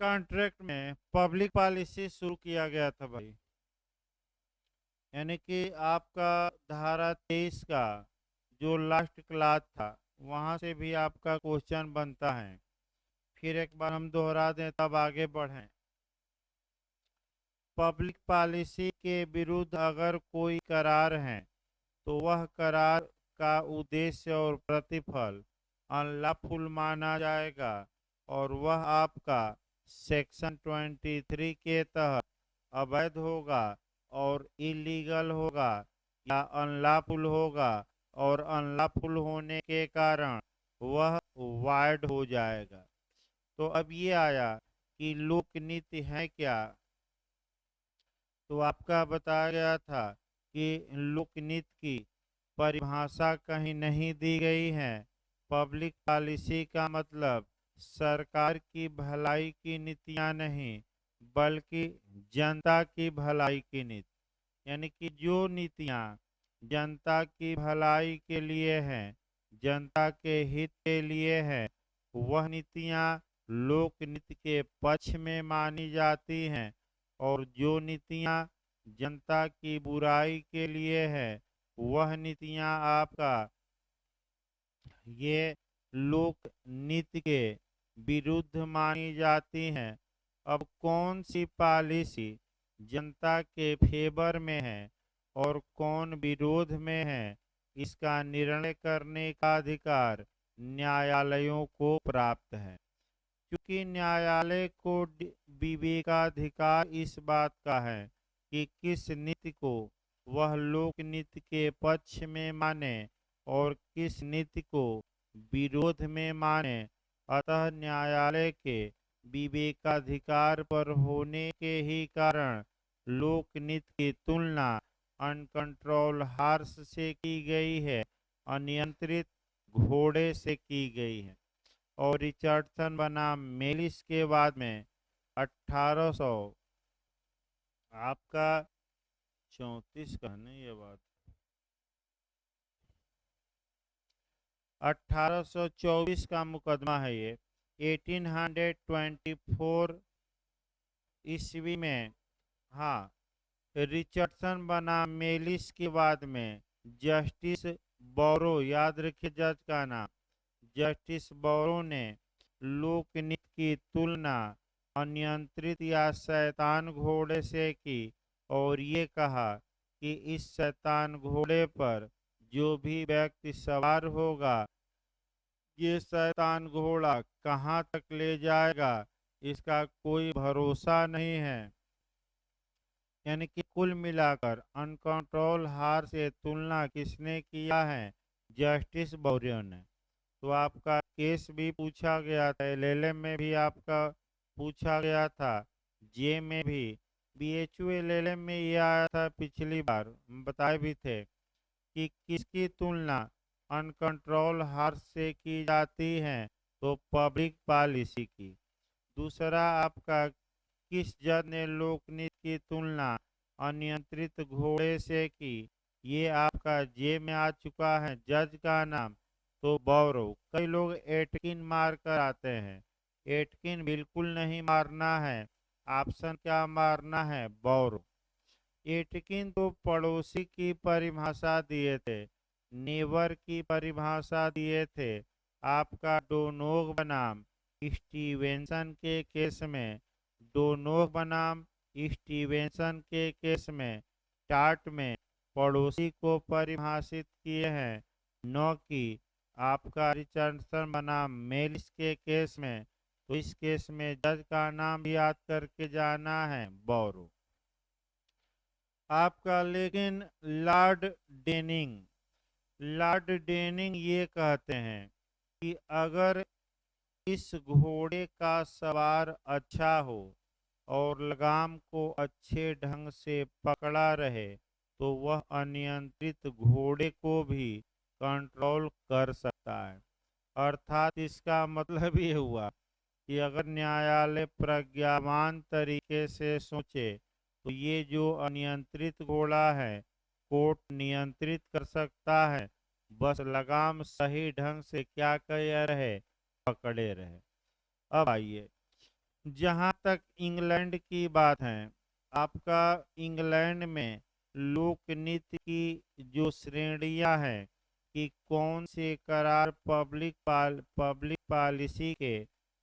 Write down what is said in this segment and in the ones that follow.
Contract में public policy शुरू किया गया था भाई। यानी कि आपका धारा 23 का जो लास्ट क्लास था, वहां से भी आपका क्वेश्चन बनता है। फिर एक बार हम दोहरा दें तब आगे बढ़ें। पब्लिक पॉलिसी के विरुद्ध अगर कोई करार है तो वह करार का उद्देश्य और प्रतिफल अनलॉफुल माना जाएगा और वह आपका सेक्शन 23 के तहत अवैध होगा और इलीगल होगा या अनलॉफुल होगा, और अनलॉफुल होने के कारण वह वाइड हो जाएगा। तो अब ये आया कि लोक नीति है क्या। तो आपका बताया गया था कि लोकनीति की परिभाषा कहीं नहीं दी गई है। पब्लिक पॉलिसी का मतलब सरकार की भलाई की नीतियां नहीं, बल्कि जनता की भलाई की नीति। यानी कि जो नीतियां जनता की भलाई के लिए हैं, जनता के हित के लिए है, वह नीतियां लोकनीति के पक्ष में मानी जाती हैं। और जो नीतियां जनता की बुराई के लिए है, वह नीतियां आपका ये लोक नीति के विरुद्ध मानी जाती हैं। अब कौन सी पॉलिसी जनता के फेवर में है और कौन विरोध में है, इसका निर्णय करने का अधिकार न्यायालयों को प्राप्त है। क्योंकि न्यायालय को विवेकाधिकार इस बात का है कि किस नीति को वह लोक नीति के पक्ष में माने और किस नीति को विरोध में माने। अतः न्यायालय के विवेकाधिकार पर होने के ही कारण लोक नीति की तुलना अनकंट्रोल हॉर्स से की गई है, अनियंत्रित घोड़े से की गई है। और रिचर्डसन बनाम मेलिस के बाद में 1800 आपका 34 का नहीं, ये बात 1824 का मुकदमा है ये। 1824 ईस्वी में, हाँ, रिचर्डसन बनाम मेलिस के बाद में जस्टिस बोरो, याद रखिए जज का नाम, जस्टिस बोरो ने लोकनीति की तुलना अनियंत्रित या शैतान घोड़े से की और ये कहा कि इस शैतान घोड़े पर जो भी व्यक्ति सवार होगा, ये शैतान घोड़ा कहाँ तक ले जाएगा, इसका कोई भरोसा नहीं है। यानी कि कुल मिलाकर अनकंट्रोल हार से तुलना किसने किया है? जस्टिस बोरियो ने। तो आपका केस भी पूछा गया था, एलएलएम में भी आपका पूछा गया था, जे में भी, बीएचयू एलएलएम में ये आया था पिछली बार, हम बताए भी थे कि किसकी तुलना अनकंट्रोल हार्स से की जाती है, तो पब्लिक पॉलिसी की। दूसरा आपका, किस जज ने लोकनीति की तुलना अनियंत्रित घोड़े से की, ये आपका जे में आ चुका है, जज का नाम तो बौरो। कई लोग एटकिन मार कर आते हैं, एटकिन बिल्कुल नहीं मारना है, ऑप्शन क्या मारना है? बौरो। एटकिन तो पड़ोसी की परिभाषा दिए थे, नेबर की परिभाषा दिए थे। आपका डोनोग बनाम स्टीवेंसन के केस में, डोनोग बनाम स्टीवेंसन के केस में टाट में पड़ोसी को परिभाषित किए हैं, न कि आपका रिचर्डसन बनाम मेलिस के केस में। तो इस केस में जज का नाम भी याद करके जाना है, बोरो। आपका लेकिन लॉर्ड डेनिंग, लॉर्ड डेनिंग ये कहते हैं कि अगर इस घोड़े का सवार अच्छा हो और लगाम को अच्छे ढंग से पकड़ा रहे, तो वह अनियंत्रित घोड़े को भी कंट्रोल कर सकता है। अर्थात इसका मतलब ये हुआ कि अगर न्यायालय प्रज्ञावान तरीके से सोचे तो ये जो अनियंत्रित घोड़ा है, कोर्ट नियंत्रित कर सकता है, बस लगाम सही ढंग से क्या करे रहे, पकड़े रहे। अब आइए, जहाँ तक इंग्लैंड की बात है, आपका इंग्लैंड में लोक नृत्य की जो श्रेणियां हैं कि कौन से करार पब्लिक पॉलिसी के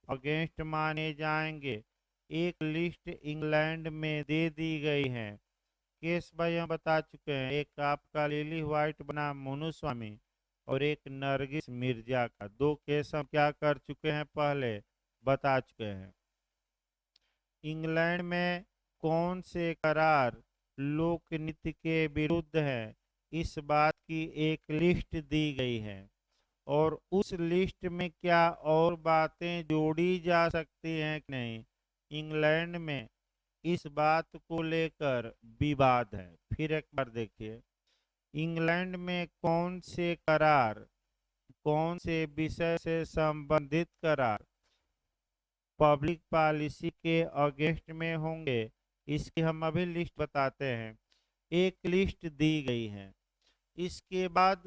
अगेंस्ट माने जाएंगे, एक लिस्ट इंग्लैंड में दे दी गई है। केस भाई हम बता चुके हैं, एक आपका लिली व्हाइट बनाम मुनुस्वामी और एक नरगिस मिर्जा का, दो केस हम क्या कर चुके हैं, पहले बता चुके हैं। इंग्लैंड में कौन से करार लोक नृत्य के विरुद्ध है, इस बात की एक लिस्ट दी गई है और उस लिस्ट में क्या और बातें जोड़ी जा सकती हैं कि नहीं, इंग्लैंड में इस बात को लेकर विवाद है। फिर एक बार देखिए, इंग्लैंड में कौन से करार, कौन से विषय से संबंधित करार पब्लिक पॉलिसी के अगेंस्ट में होंगे, इसकी हम अभी लिस्ट बताते हैं। एक लिस्ट दी गई है, इसके बाद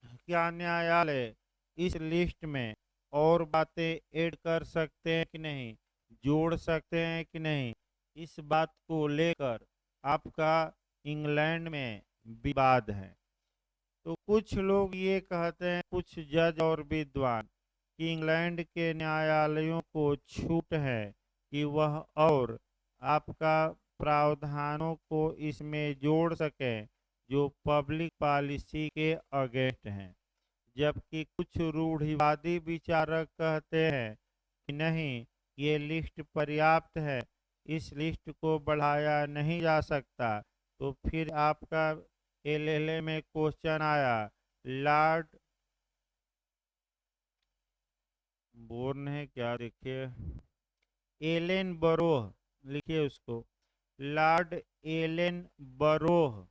क्या न्यायालय इस लिस्ट में और बातें ऐड कर सकते हैं कि नहीं, जोड़ सकते हैं कि नहीं, इस बात को लेकर आपका इंग्लैंड में विवाद है। तो कुछ लोग ये कहते हैं, कुछ जज और विद्वान, कि इंग्लैंड के न्यायालयों को छूट है कि वह और आपका प्रावधानों को इसमें जोड़ सकें जो पब्लिक पॉलिसी के अगेंस्ट हैं, जबकि कुछ रूढ़िवादी विचारक कहते हैं कि नहीं, ये लिस्ट पर्याप्त है, इस लिस्ट को बढ़ाया नहीं जा सकता। तो फिर आपका एलएलए में क्वेश्चन आया, लॉर्ड बोर्न है क्या, देखिए एलेन बरोह, लिखिए उसको, लॉर्ड एलेन बरोह,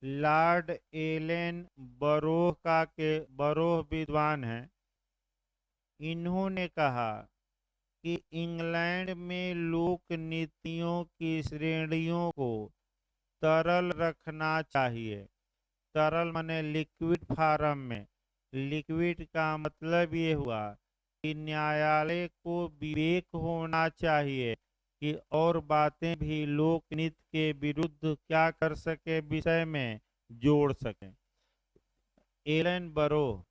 लॉर्ड एलेन बरोह का के बरोह विद्वान हैं। इन्होंने कहा कि इंग्लैंड में लोक नीतियों की श्रेणियों को तरल रखना चाहिए। तरल माने लिक्विड फॉर्म में। लिक्विड का मतलब ये हुआ कि न्यायालय को विवेक होना चाहिए कि और बातें भी लोक नृत्य के विरुद्ध क्या कर सके, विषय में जोड़ सके। एलन बरो,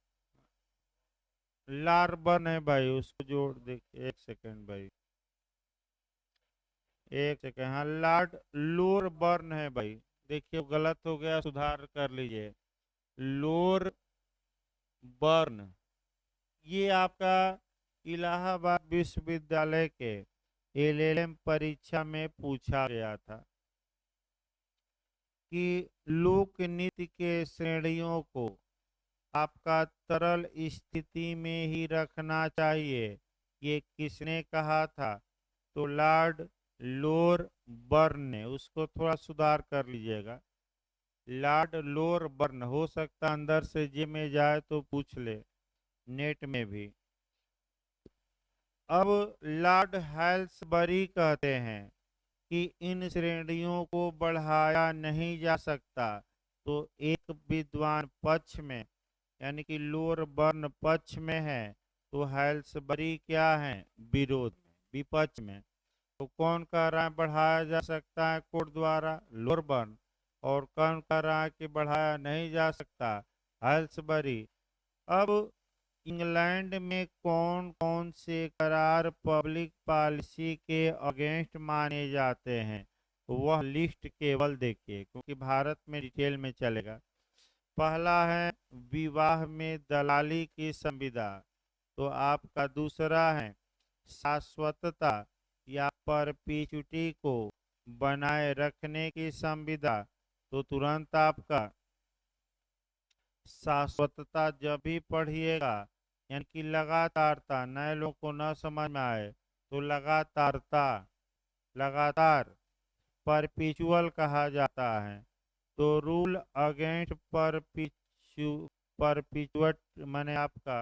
लार्बन है भाई, उसको जोड़ देखिए, एक सेकेंड भाई, एक सेकेंड, हाँ लॉर्ड लोर बर्न है भाई, देखिए गलत हो गया, सुधार कर लीजिए, लोर बर्न। ये आपका इलाहाबाद विश्वविद्यालय के एलएलएम परीक्षा में पूछा गया था कि लोक नृत्य के श्रेणियों को आपका तरल स्थिति में ही रखना चाहिए, ये किसने कहा था, तो लॉर्ड लोर बर्न ने। उसको थोड़ा सुधार कर लीजिएगा, लॉर्ड लोर बर्न, हो सकता अंदर से जे में जाए तो पूछ ले, नेट में भी। अब लॉर्ड हेल्सबरी कहते हैं कि इन श्रेणियों को बढ़ाया नहीं जा सकता। तो एक विद्वान पक्ष में, यानी कि लोअर बर्न पक्ष में है, तो हेल्सबरी क्या है, विरोध में, विपक्ष में। तो कौन कह रहा है बढ़ाया जा सकता है कोर्ट द्वारा, लोअर बर्न, और कौन कह रहा है कि बढ़ाया नहीं जा सकता, हेल्सबरी। अब इंग्लैंड में कौन कौन से करार पब्लिक पॉलिसी के अगेंस्ट माने जाते हैं, वह लिस्ट केवल देखिए, क्योंकि भारत में डिटेल में चलेगा। पहला है विवाह में दलाली की संविदा, तो आपका दूसरा है शाश्वतता या परपीचुटी को बनाए रखने की संविदा, तो तुरंत आपका शाश्वतता जब भी पढ़िएगा, यानी कि लगातारता, नए लोग को न समझ में आए तो लगातारता, लगातार परपिचुअल कहा जाता है। तो रूल अगेंस्ट परपिचुअट माने आपका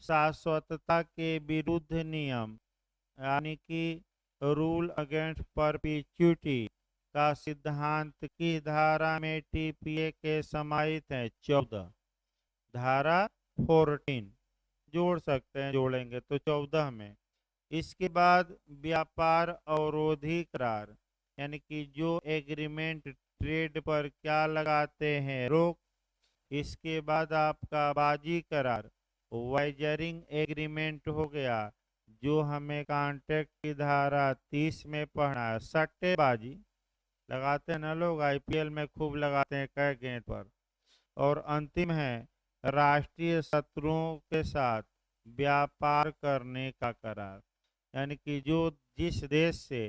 शाश्वतता के विरुद्ध नियम, यानी कि रूल अगेंस्ट परपिचुटी का सिद्धांत की धारा में टीपीए के समाहित है, 14 धारा 14। जोड़ सकते हैं, जोड़ेंगे तो 14 में। इसके बाद व्यापार अवरोधी करार, यानी कि जो एग्रीमेंट ट्रेड पर क्या लगाते हैं रोक। इसके बाद आपका बाजी करार, वाइजरिंग एग्रीमेंट हो गया, जो हमें कॉन्ट्रैक्ट की धारा 30 में पढ़ना है। सट्टेबाजी लगाते हैं ना लोग, आईपीएल में खूब लगाते हैं कई गेंद पर। और अंतिम है राष्ट्रीय शत्रुओं के साथ व्यापार करने का करार, यानी कि जो जिस देश से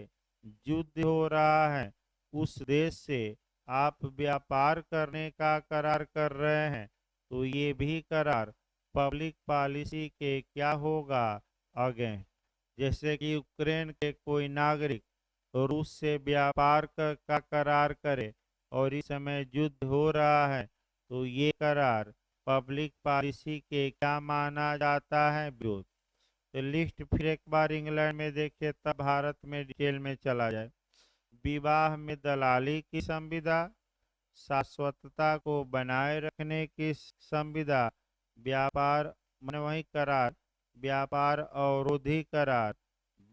युद्ध हो रहा है उस देश से आप व्यापार करने का करार कर रहे हैं, तो ये भी करार पब्लिक पॉलिसी के क्या होगा, अगेंस्ट। जैसे कि यूक्रेन के कोई नागरिक रूस से व्यापार का करार करे और इस समय युद्ध हो रहा है, तो ये करार पब्लिक पॉलिसी के क्या माना जाता है, विरोध। तो लिस्ट फिर एक बार इंग्लैंड में देखिए, तब भारत में डिटेल में चला जाए। विवाह में दलाली की संविदा, शाश्वतता को बनाए रखने की संविदा, व्यापार मन वही करार, व्यापार अवरोधी करार,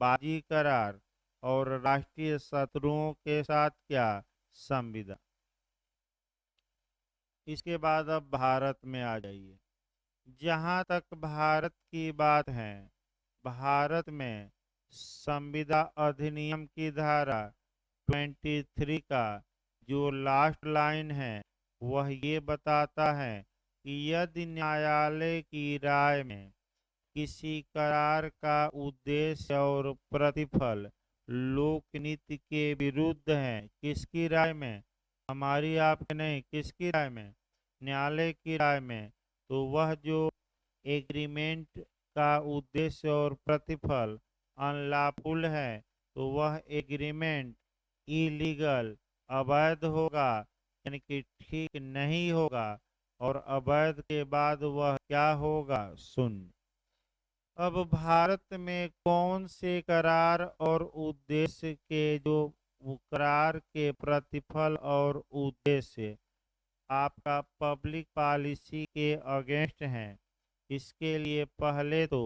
बाजी करार और राष्ट्रीय शत्रुओं के साथ क्या, संविदा। इसके बाद अब भारत में आ जाइए। जहाँ तक भारत की बात है, भारत में संविदा अधिनियम की धारा 23 का जो लास्ट लाइन है वह ये बताता है कि यदि न्यायालय की राय में किसी करार का उद्देश्य और प्रतिफल लोकनीति के विरुद्ध है, किसकी राय में, हमारी आपके नहीं, किसकी राय में, न्यायालय की राय में, तो वह जो एग्रीमेंट का उद्देश्य और प्रतिफल अनलॉफुल है, तो वह एग्रीमेंट इलीगल, अवैध होगा, यानी कि ठीक नहीं होगा। और अवैध के बाद वह क्या होगा, शून्य। अब भारत में कौन से करार और उद्देश्य के जो करार के प्रतिफल और उद्देश्य आपका पब्लिक पॉलिसी के अगेंस्ट हैं, इसके लिए पहले तो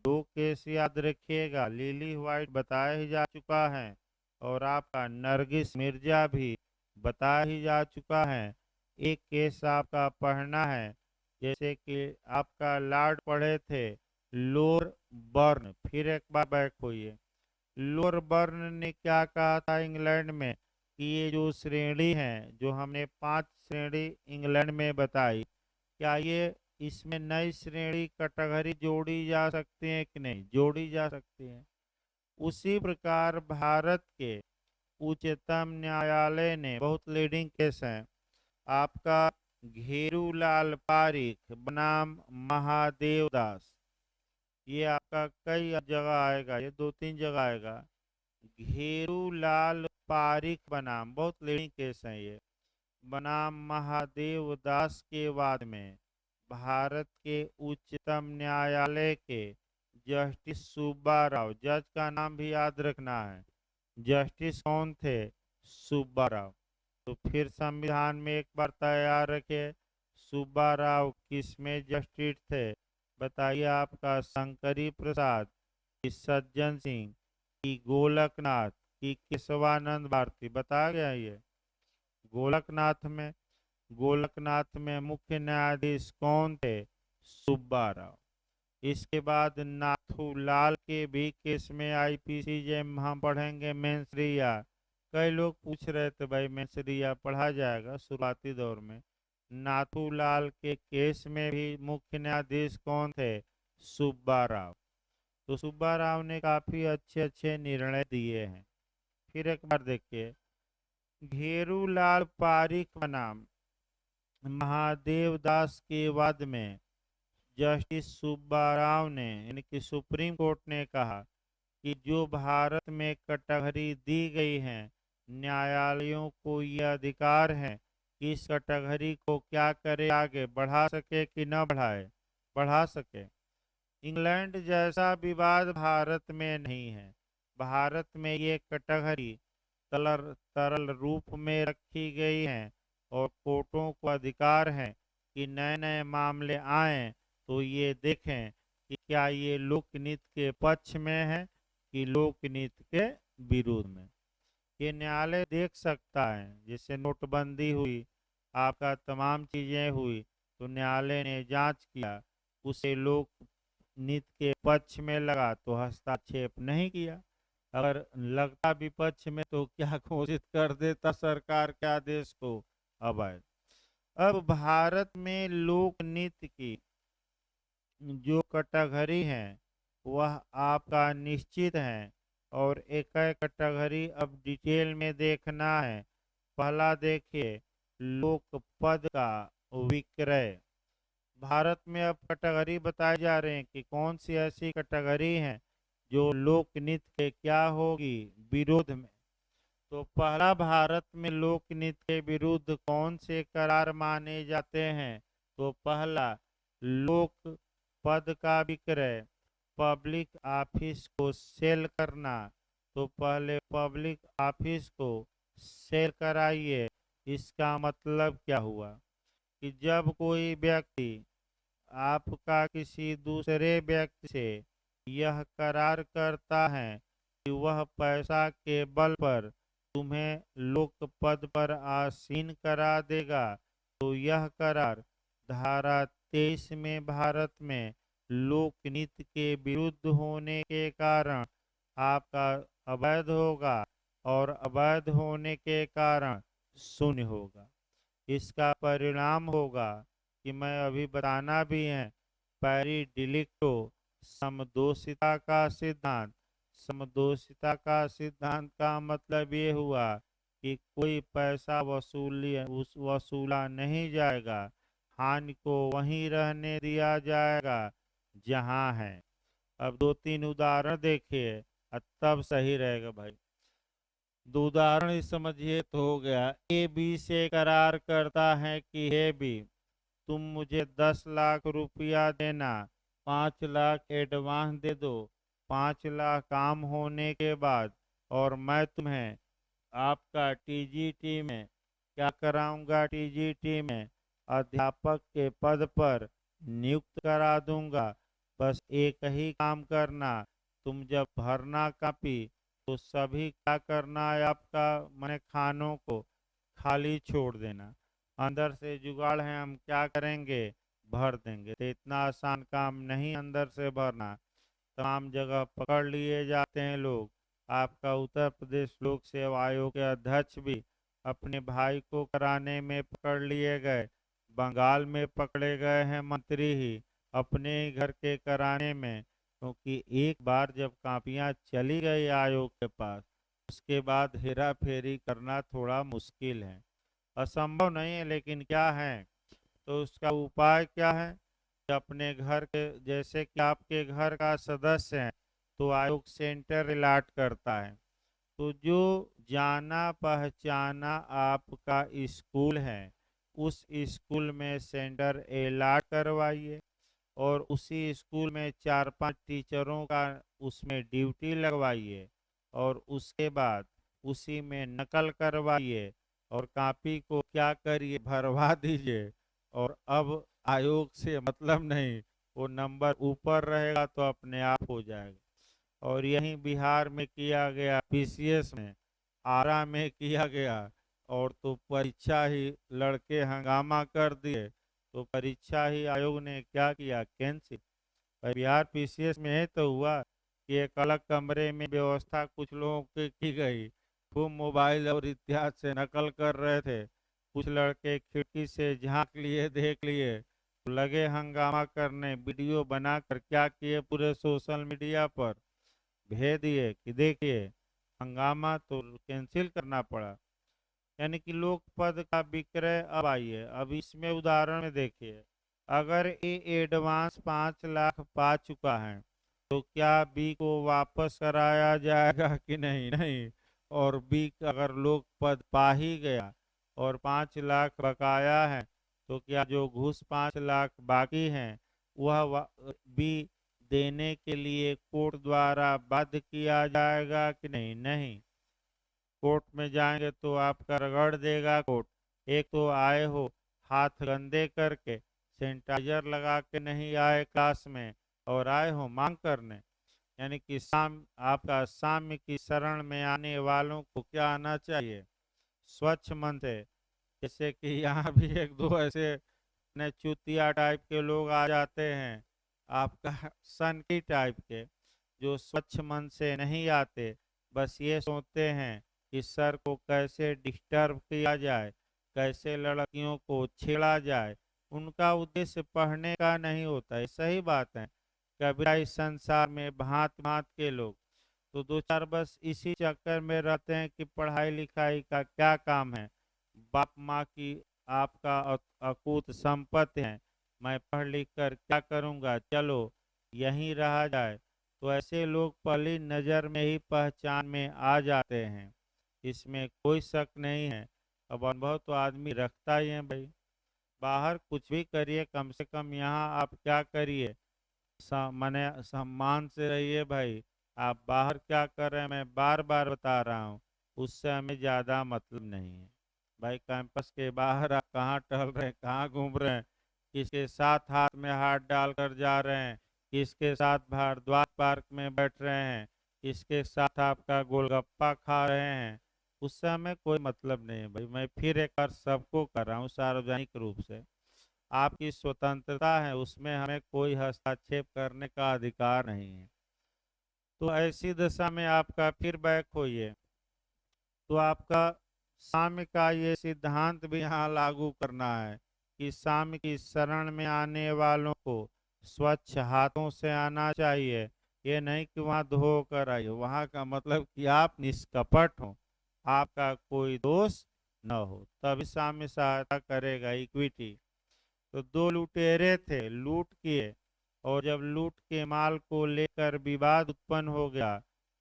दो केस याद रखिएगा। लिली व्हाइट बताया ही जा चुका है और आपका नरगिस मिर्जा भी बताया ही जा चुका है। एक केस आपका पढ़ना है, जैसे कि आपका लॉर्ड पढ़े थे लोर बर्न। फिर एक बार बैक होइए। लोर बर्न ने क्या कहा था इंग्लैंड में कि ये जो श्रेणी है, जो हमने 5 श्रेणी इंग्लैंड में बताई, क्या ये इसमें नई श्रेणी कैटेगरी जोड़ी जा सकती है कि नहीं, जोड़ी जा सकती है। उसी प्रकार भारत के उच्चतम न्यायालय ने बहुत लीडिंग केस है आपका घेरूलाल पारिक बनाम महादेव दास। ये आपका कई जगह आएगा, ये 2-3 जगह आएगा। घेरूलाल पारिक बनाम, बहुत लीडिंग केस है ये, बनाम महादेव दास के बाद में भारत के उच्चतम न्यायालय के जस्टिस सुब्बा राव, जज का नाम भी याद रखना है, जस्टिस कौन थे, सुब्बा राव। तो फिर संविधान में एक बार तैयार रखे, सुब्बा राव किस में जस्टिस थे, बताइए आपका शंकरी प्रसाद की सज्जन सिंह की गोलकनाथ की केशवानंद भारती, बता गया ये। गोलकनाथ में, गोलकनाथ में मुख्य न्यायाधीश कौन थे, सुब्बा राव। इसके बाद नाथूलाल के भी केस में आईपीसी जैम हम पढ़ेंगे मेंसरिया। कई लोग पूछ रहे थे भाई मेंसरिया पढ़ा जाएगा शुरुआती दौर में। नाथूलाल के केस में भी मुख्य न्यायाधीश कौन थे, सुब्बा राव। तो सुब्बा राव ने काफी अच्छे अच्छे निर्णय दिए हैं। फिर एक बार देखिए, घेरूलाल पारिक बनाम महादेव दास के बाद में जस्टिस सुब्बा राव ने, यानी कि सुप्रीम कोर्ट ने कहा कि जो भारत में कैटेगरी दी गई है, न्यायालयों को यह अधिकार है कि इस कैटेगरी को क्या करे, आगे बढ़ा सके कि न बढ़ाए, बढ़ा सके। इंग्लैंड जैसा विवाद भारत में नहीं है। भारत में ये कैटेगरी तरल रूप में रखी गई है और कोर्टों को अधिकार है कि नए नए मामले आए तो ये देखें कि क्या ये लोकनीति के पक्ष में है कि लोकनीति के विरुद्ध में। ये न्यायालय देख सकता है, जैसे नोटबंदी हुई, आपका तमाम चीजें हुई, तो न्यायालय ने जांच किया, उसे लोक नीति के पक्ष में लगा तो हस्तक्षेप नहीं किया। अगर लगता विपक्ष में तो क्या घोषित कर देता सरकार के आदेश को अवैध। अब भारत में लोक नीति की जो कैटेगरी है वह आपका निश्चित है, और एक एक कैटेगरी अब डिटेल में देखना है। पहला देखिए, लोक पद का विक्रय। भारत में अब कैटेगरी बताए जा रहे हैं कि कौन सी ऐसी कैटेगरी है जो लोकनीति के क्या होगी, विरोध में। तो पहला, भारत में लोकनीति के विरुद्ध कौन से करार माने जाते हैं, तो पहला, लोक पद का विक्रय, पब्लिक ऑफिस को सेल करना। तो पहले पब्लिक ऑफिस को सेल कराइए। इसका मतलब क्या हुआ कि जब कोई व्यक्ति आपका किसी दूसरे व्यक्ति से यह करार करता है कि वह पैसा के बल पर तुम्हें लोक पद पर आसीन करा देगा, तो यह करार धारा 23 में भारत में लोकनीति के विरुद्ध होने के कारण आपका अवैध होगा, और अवैध होने के कारण शून्य होगा। इसका परिणाम होगा कि मैं अभी बताना भी है, पैरी डिलिक्टो, समदोषिता का सिद्धांत। समदोषिता का सिद्धांत का मतलब ये हुआ कि कोई पैसा वसूला नहीं जाएगा, हानि को वहीं रहने दिया जाएगा जहां है। अब दो तीन उदाहरण देखिए, तब सही रहेगा भाई। दो उदाहरण ही समझिए तो हो गया। ए बी से करार करता है कि हे बी, तुम मुझे 10 लाख रुपया देना, 5 लाख एडवांस दे दो, 5 लाख काम होने के बाद, और मैं तुम्हें आपका टीजीटी में क्या कराऊंगा, टीजीटी में अध्यापक के पद पर नियुक्त करा दूंगा। बस एक ही काम करना, तुम जब भरना कापी तो सभी क्या करना है, आपका मैंने खानों को खाली छोड़ देना, अंदर से जुगाड़ है हम क्या करेंगे, भर देंगे। तो इतना आसान काम नहीं अंदर से भरना। तमाम जगह पकड़ लिए जाते हैं लोग। आपका उत्तर प्रदेश लोक सेवा आयोग के अध्यक्ष भी अपने भाई को कराने में पकड़ लिए गए। बंगाल में पकड़े गए हैं मंत्री ही अपने ही घर के कराने में, क्योंकि एक बार जब कापियां चली गई आयोग के पास, उसके बाद हेरा फेरी करना थोड़ा मुश्किल है, असंभव नहीं है, लेकिन क्या है, तो उसका उपाय क्या है कि अपने घर के, जैसे कि आपके घर का सदस्य है तो आयोग सेंटर अलॉट करता है। तो जो जाना पहचाना आपका स्कूल है, उस स्कूल में सेंटर अलॉट करवाइए, और उसी स्कूल में 4-5 टीचरों का उसमें ड्यूटी लगवाइए, और उसके बाद उसी में नकल करवाइए, और कॉपी को क्या करिए, भरवा दीजिए। और अब आयोग से मतलब नहीं, वो नंबर ऊपर रहेगा तो अपने आप हो जाएगा। और यहीं बिहार में किया गया, पीसीएस में, आरा में किया गया, और तो परीक्षा ही लड़के हंगामा कर दिए, तो परीक्षा ही आयोग ने क्या किया, कैंसिल। बिहार पीसीएस में है तो हुआ कि एक अलग कमरे में व्यवस्था कुछ लोगों की गई, खूब मोबाइल और इतिहास से नकल कर रहे थे। कुछ लड़के खिड़की से झांक लिए, देख लिए, तो लगे हंगामा करने, वीडियो बनाकर क्या किए, पूरे सोशल मीडिया पर भेज दिए कि देखिए हंगामा, तो कैंसिल करना पड़ा। यानी कि लोक पद का विक्रय। अब आइए, अब इसमें उदाहरण में देखिए, अगर ए एडवांस 5 लाख पा चुका है तो क्या बी को वापस कराया जाएगा कि नहीं, नहीं। और बी अगर लोक पद पा ही गया और 5 लाख बकाया है, तो क्या जो घूस 5 लाख बाकी हैं वह बी देने के लिए कोर्ट द्वारा बाध्य किया जाएगा कि नहीं, नहीं। कोर्ट में जाएंगे तो आपका रगड़ देगा कोर्ट। एक तो आए हो हाथ गंदे करके, सैनिटाइजर लगा के नहीं आए क्लास में, और आए हो मांग करने। यानी कि आपका साम्य की शरण में आने वालों को क्या आना चाहिए? स्वच्छ मन से। जैसे कि यहाँ भी एक दो ऐसे ने चूतिया टाइप के लोग आ जाते हैं, आपका सनकी टाइप के, जो स्वच्छ मन से नहीं आते, बस ये सोचते हैं कि सर को कैसे डिस्टर्ब किया जाए, कैसे लड़कियों को छेड़ा जाए। उनका उद्देश्य पढ़ने का नहीं होता है। सही बात है। कबीरा इस संसार में भांत भांत के लोग, तो दो चार बस इसी चक्कर में रहते हैं कि पढ़ाई लिखाई का क्या काम है, बाप माँ की आपका अकूत संपत्ति है, मैं पढ़ लिख कर क्या करूँगा, चलो यहीं रहा जाए। तो ऐसे लोग पहली नज़र में ही पहचान में आ जाते हैं, इसमें कोई शक नहीं है। अब अनुभव तो आदमी रखता ही है भाई। बाहर कुछ भी करिए, कम से कम यहाँ आप क्या करिए, मने सम्मान से रहिए भाई। आप बाहर क्या कर रहे हैं मैं बार बार बता रहा हूँ, उससे हमें ज़्यादा मतलब नहीं है भाई। कैंपस के बाहर आप कहाँ टहल रहे हैं, कहाँ घूम रहे हैं, किसके साथ हाथ में हाथ डालकर जा रहे हैं, किसके साथ भारद्वाज पार्क में बैठ रहे हैं, किसके साथ आपका गोलगप्पा खा रहे हैं, उससे हमें कोई मतलब नहीं है भाई। मैं फिर एक बार सबको कर रहा हूँ सार्वजनिक रूप से, आपकी स्वतंत्रता है, उसमें हमें कोई हस्तक्षेप करने का अधिकार नहीं है। तो ऐसी दशा में आपका फिर बैक होइए, तो आपका साम्य का ये सिद्धांत भी यहाँ लागू करना है कि साम्य की शरण में आने वालों को स्वच्छ हाथों से आना चाहिए। ये नहीं कि वहाँ धो कर आइए, वहाँ का मतलब कि आप निष्कपट हो, आपका कोई दोष न हो, तभी साम्य सहायता करेगा, इक्विटी। तो दो लुटेरे थे, लूट किए, और जब लूट के माल को लेकर विवाद उत्पन्न हो गया,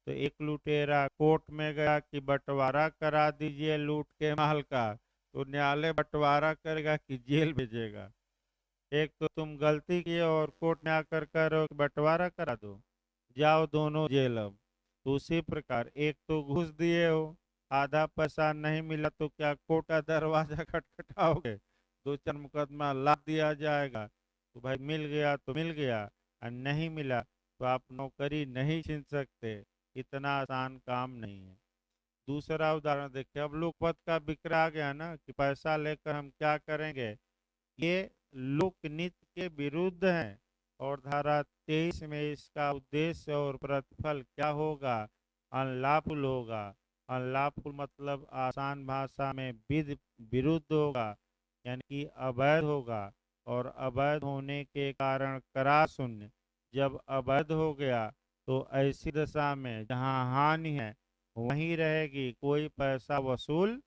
तो एक लुटेरा कोर्ट में गया कि बंटवारा करा दीजिए लूट के माल का, तो न्यायालय बंटवारा करेगा कि जेल भेजेगा? एक तो तुम गलती किए और कोर्ट में आकर करो कि बंटवारा करा दो, जाओ दोनों जेल। अब तो उसी प्रकार एक तो घूस दिए हो, आधा पैसा नहीं मिला तो क्या कोर्ट का दरवाजा खटखटाओगे? दो चार मुकदमा लाद दिया जाएगा। तो भाई मिल गया तो मिल गया, और नहीं मिला तो आप नौकरी नहीं छीन सकते। इतना आसान काम नहीं है। दूसरा उदाहरण देखिए, अब लोग पद का बिखरा गया ना कि पैसा लेकर हम क्या करेंगे, ये लोकनीति के विरुद्ध है। और धारा 23 में इसका उद्देश्य और प्रतिफल क्या होगा? अनलॉफुल होगा। अनलॉफुल मतलब आसान भाषा में विरुद्ध होगा, यानी कि अवैध होगा। और अवैध होने के कारण करा शून्य। जब अवैध हो गया तो ऐसी दशा में जहाँ हानि है वहीं रहेगी, कोई पैसा वसूल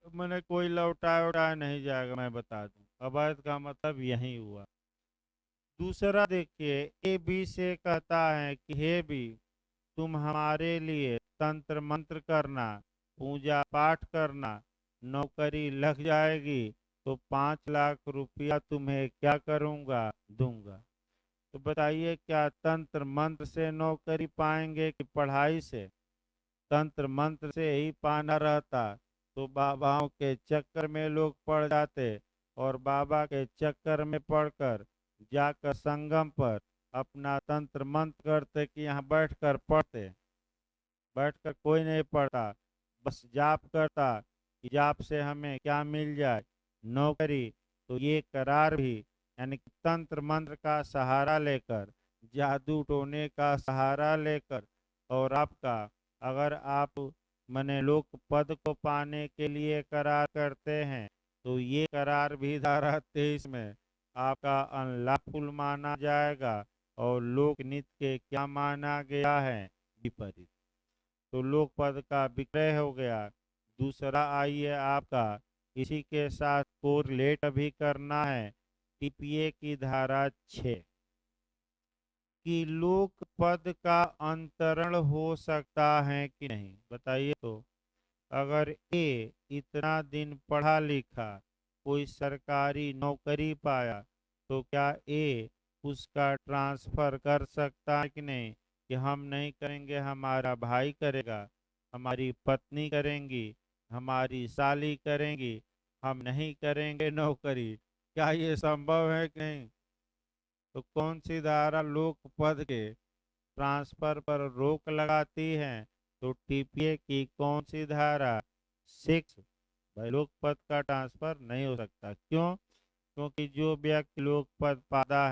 मैंने कोई लौटाया उठाया नहीं जाएगा। मैं बता दूं, अवैध का मतलब यही हुआ। दूसरा देखिए, ए बी से कहता है कि हे बी, तुम हमारे लिए तंत्र मंत्र करना, पूजा पाठ करना, नौकरी लग जाएगी तो 5 लाख रुपया तुम्हें क्या करूंगा, दूंगा। तो बताइए, क्या तंत्र मंत्र से नौकरी पाएंगे कि पढ़ाई से? तंत्र मंत्र से ही पाना रहता तो बाबाओं के चक्कर में लोग पड़ जाते, और बाबा के चक्कर में पड़कर जाकर संगम पर अपना तंत्र मंत्र करते कि यहाँ बैठकर पढ़ते। बैठकर कोई नहीं पढ़ता, बस जाप करता कि जाप से हमें क्या मिल जाए, नौकरी। तो ये करार भी, यानी कि तंत्र मंत्र का सहारा लेकर, जादू टोने का सहारा लेकर, और आपका अगर आप मने लोक पद को पाने के लिए करार करते हैं, तो ये करार भी धारा 23 में आपका अनलॉफुल माना जाएगा, और लोक नीति के क्या माना गया है, विपरीत। तो लोक पद का विक्रय हो गया। दूसरा आइए आपका, इसी के साथ कोरिलेट भी करना है, टीपीए की धारा 6, कि लोक पद का अंतरण हो सकता है कि नहीं, बताइए तो। अगर ए इतना दिन पढ़ा लिखा, कोई सरकारी नौकरी पाया, तो क्या ए उसका ट्रांसफर कर सकता है कि नहीं? कि हम नहीं करेंगे, हमारा भाई करेगा, हमारी पत्नी करेंगी, हमारी साली करेंगी, हम नहीं करेंगे नौकरी। क्या ये संभव है कि नहीं? तो कौन सी धारा लोक पद के ट्रांसफर पर रोक लगाती है? तो टीपीए की कौन सी धारा? 6। भाई लोक पद का ट्रांसफर नहीं हो सकता। क्यों? क्योंकि जो व्यक्ति लोक पद पाता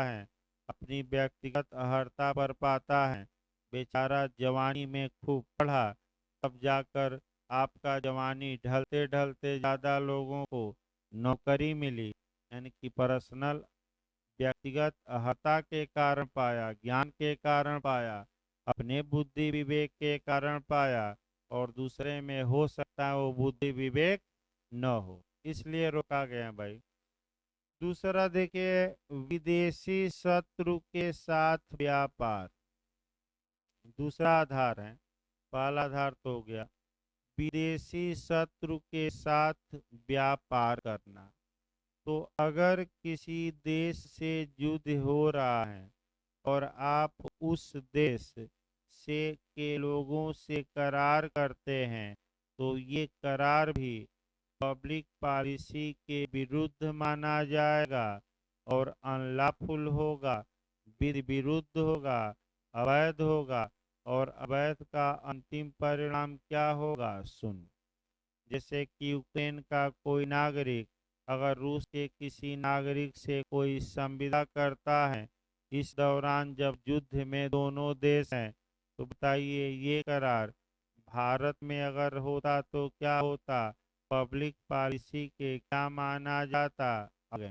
है अपनी व्यक्तिगत अहर्ता पर पाता है। बेचारा जवानी में खूब पढ़ा, तब जाकर आपका जवानी ढलते ढलते ज्यादा लोगों को नौकरी मिली, यानी कि पर्सनल व्यक्तिगत अहर्ता के कारण पाया, ज्ञान के कारण पाया, अपने बुद्धि विवेक के कारण पाया, और दूसरे में हो सकता है वो बुद्धि विवेक न हो, इसलिए रोका गया भाई। दूसरा देखिए, विदेशी शत्रु के साथ व्यापार। दूसरा आधार है, पहला आधार तो हो गया विदेशी शत्रु के साथ व्यापार करना। तो अगर किसी देश से युद्ध हो रहा है और आप उस देश से के लोगों से करार करते हैं, तो ये करार भी पब्लिक पॉलिसी के विरुद्ध माना जाएगा और अनलॉफुल होगा, विरुद्ध होगा, अवैध होगा। और अवैध का अंतिम परिणाम क्या होगा? सुन, जैसे कि यूक्रेन का कोई नागरिक अगर रूस के किसी नागरिक से कोई संविदा करता है इस दौरान जब युद्ध में दोनों देश हैं, तो बताइए ये करार भारत में अगर होता तो क्या होता? पब्लिक पॉलिसी के क्या माना जाता? आगे,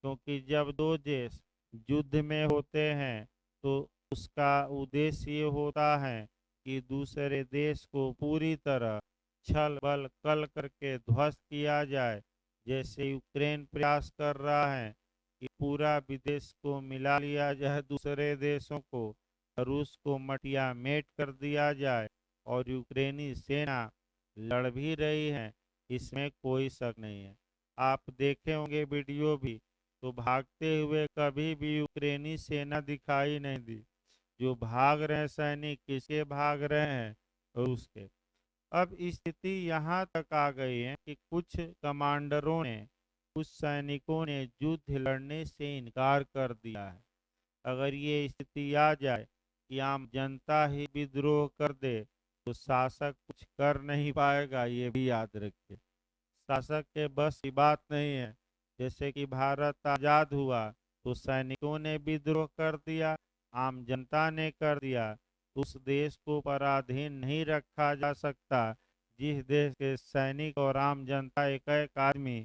क्योंकि जब दो देश युद्ध में होते हैं तो उसका उद्देश्य ये होता है कि दूसरे देश को पूरी तरह छल बल कल करके ध्वस्त किया जाए। जैसे यूक्रेन प्रयास कर रहा है कि पूरा विदेश को मिला लिया जाए दूसरे देशों को, रूस को मटिया मेट कर दिया जाए, और यूक्रेनी सेना लड़ भी रही है, इसमें कोई शक नहीं है। आप देखे होंगे वीडियो भी, तो भागते हुए कभी भी यूक्रेनी सेना दिखाई नहीं दी। जो भाग रहे हैं सैनिक, किसके भाग रहे हैं? रूस के। अब स्थिति यहाँ तक आ गई है कि कुछ कमांडरों ने, कुछ सैनिकों ने युद्ध लड़ने से इनकार कर दिया है। अगर ये स्थिति आ जाए कि आम जनता ही विद्रोह कर दे, तो शासक कुछ कर नहीं पाएगा, ये भी याद रखिए। शासक के बस की बात नहीं है। जैसे कि भारत आजाद हुआ तो सैनिकों ने विद्रोह कर दिया, आम जनता ने कर दिया। उस देश को पराधीन नहीं रखा जा सकता जिस देश के सैनिक और आम जनता एक एक आदमी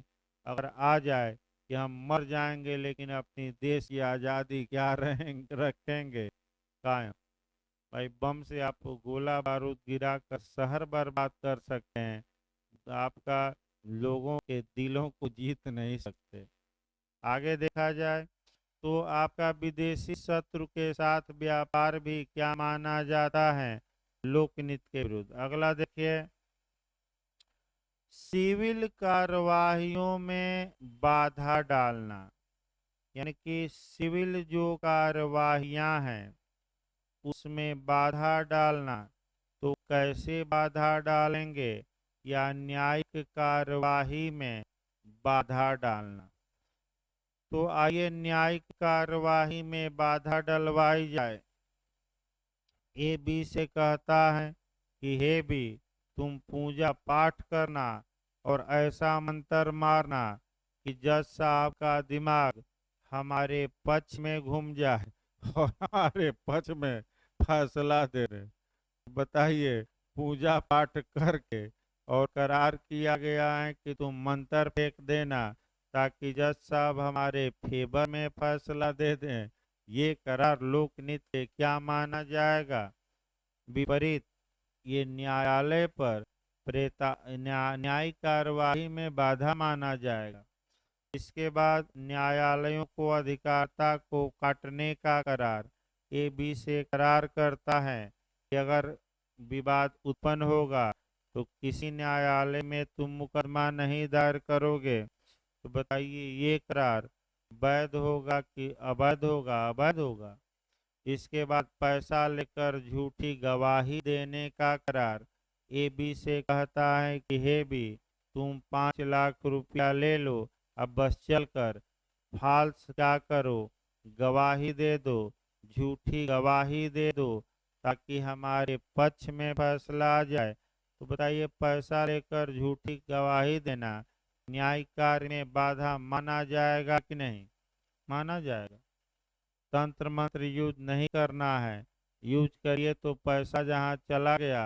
अगर आ जाए कि हम मर जाएंगे लेकिन अपनी देश की आज़ादी क्या रहेंगे रखेंगे कायम। भाई बम से आप गोला बारूद गिरा कर शहर बर्बाद कर सकते हैं, तो आपका लोगों के दिलों को जीत नहीं सकते। आगे देखा जाए तो आपका विदेशी शत्रु के साथ व्यापार भी क्या माना जाता है? लोकनीति के विरुद्ध। अगला देखिए, सिविल कार्यवाहियों में बाधा डालना, यानी कि सिविल जो कार्यवाहियां हैं उसमें बाधा डालना। तो कैसे बाधा डालेंगे? या न्यायिक कार्यवाही में बाधा डालना। तो आइए न्यायिक कार्यवाही में बाधा डलवाई जाए। ए बी से कहता है कि हे बी, तुम पूजा पाठ करना और ऐसा मंत्र मारना कि जज साहब का दिमाग हमारे पक्ष में घूम जाए और हमारे पक्ष में फैसला दे दे। बताइए, पूजा पाठ करके और करार किया गया है कि तुम मंत्र फेंक देना ताकि जज साहब हमारे फेवर में फैसला दे दें। ये करार लोकनीति क्या माना जाएगा? विपरीत। ये न्यायालय पर न्यायिक कार्यवाही में बाधा माना जाएगा। इसके बाद न्यायालयों को अधिकारता को काटने का करार ए बी से करार करता है कि अगर विवाद उत्पन्न होगा तो किसी न्यायालय में तुम मुकदमा नहीं दायर करोगे। तो बताइए ये करार वैध होगा कि अवैध होगा? अवैध होगा। इसके बाद पैसा लेकर झूठी गवाही देने का करार ए बी से कहता है कि हे बी, तुम 5 लाख रुपया ले लो, अब बस चल कर फॉल्स क्या करो, गवाही दे दो, झूठी गवाही दे दो, ताकि हमारे पक्ष में फैसला आ जाए। तो बताइए, पैसा लेकर झूठी गवाही देना न्याय कार्य में बाधा माना जाएगा कि नहीं? माना जाएगा। तंत्र मंत्र यूज नहीं करना है, यूज करिए तो पैसा जहाँ चला गया,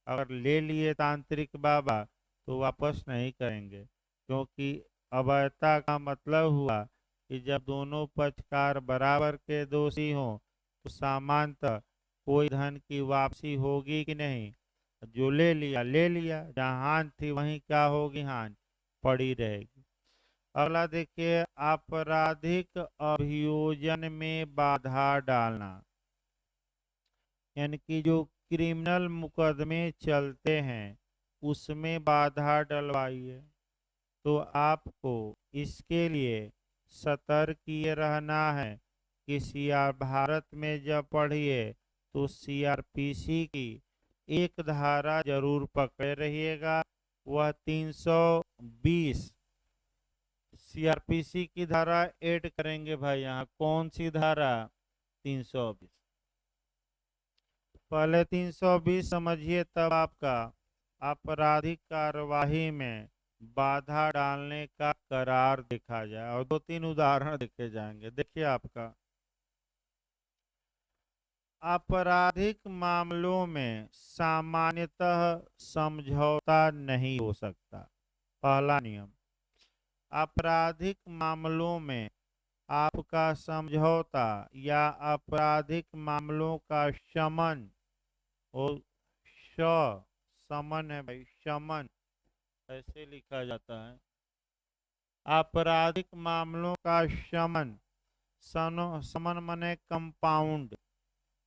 अगर ले लिए तांत्रिक बाबा तो वापस नहीं करेंगे, क्योंकि अवैधता का मतलब हुआ कि जब दोनों पक्षकार बराबर के दोषी हों तो सामान्यतः कोई धन की वापसी होगी कि नहीं? जो ले लिया, जहाँ हानि थी वहीं क्या होगी? हानि पड़ी रहेगी। अगला देखिए, आपराधिक अभियोजन में बाधा डालना, यानी कि जो क्रिमिनल मुकदमे चलते हैं उसमें बाधा डलवाइए। तो आपको इसके लिए सतर्क ये रहना है कि सीआर भारत में जब पढ़िए तो सीआरपीसी की एक धारा जरूर पकड़े रहिएगा, वह 320। सीआरपीसी की धारा ऐड करेंगे भाई, यहाँ कौन सी धारा? 320। पहले 320 समझिए, तब आपका आपराधिक कार्यवाही में बाधा डालने का करार देखा जाए, और 2-3 उदाहरण देखे जाएंगे। देखिए, आपका आपराधिक मामलों में सामान्यतः समझौता नहीं हो सकता। पहला नियम, आपराधिक मामलों में आपका समझौता या आपराधिक मामलों का शमन, और समन है भाई, शमन ऐसे लिखा जाता है। आपराधिक मामलों का शमन, समन मने कंपाउंड,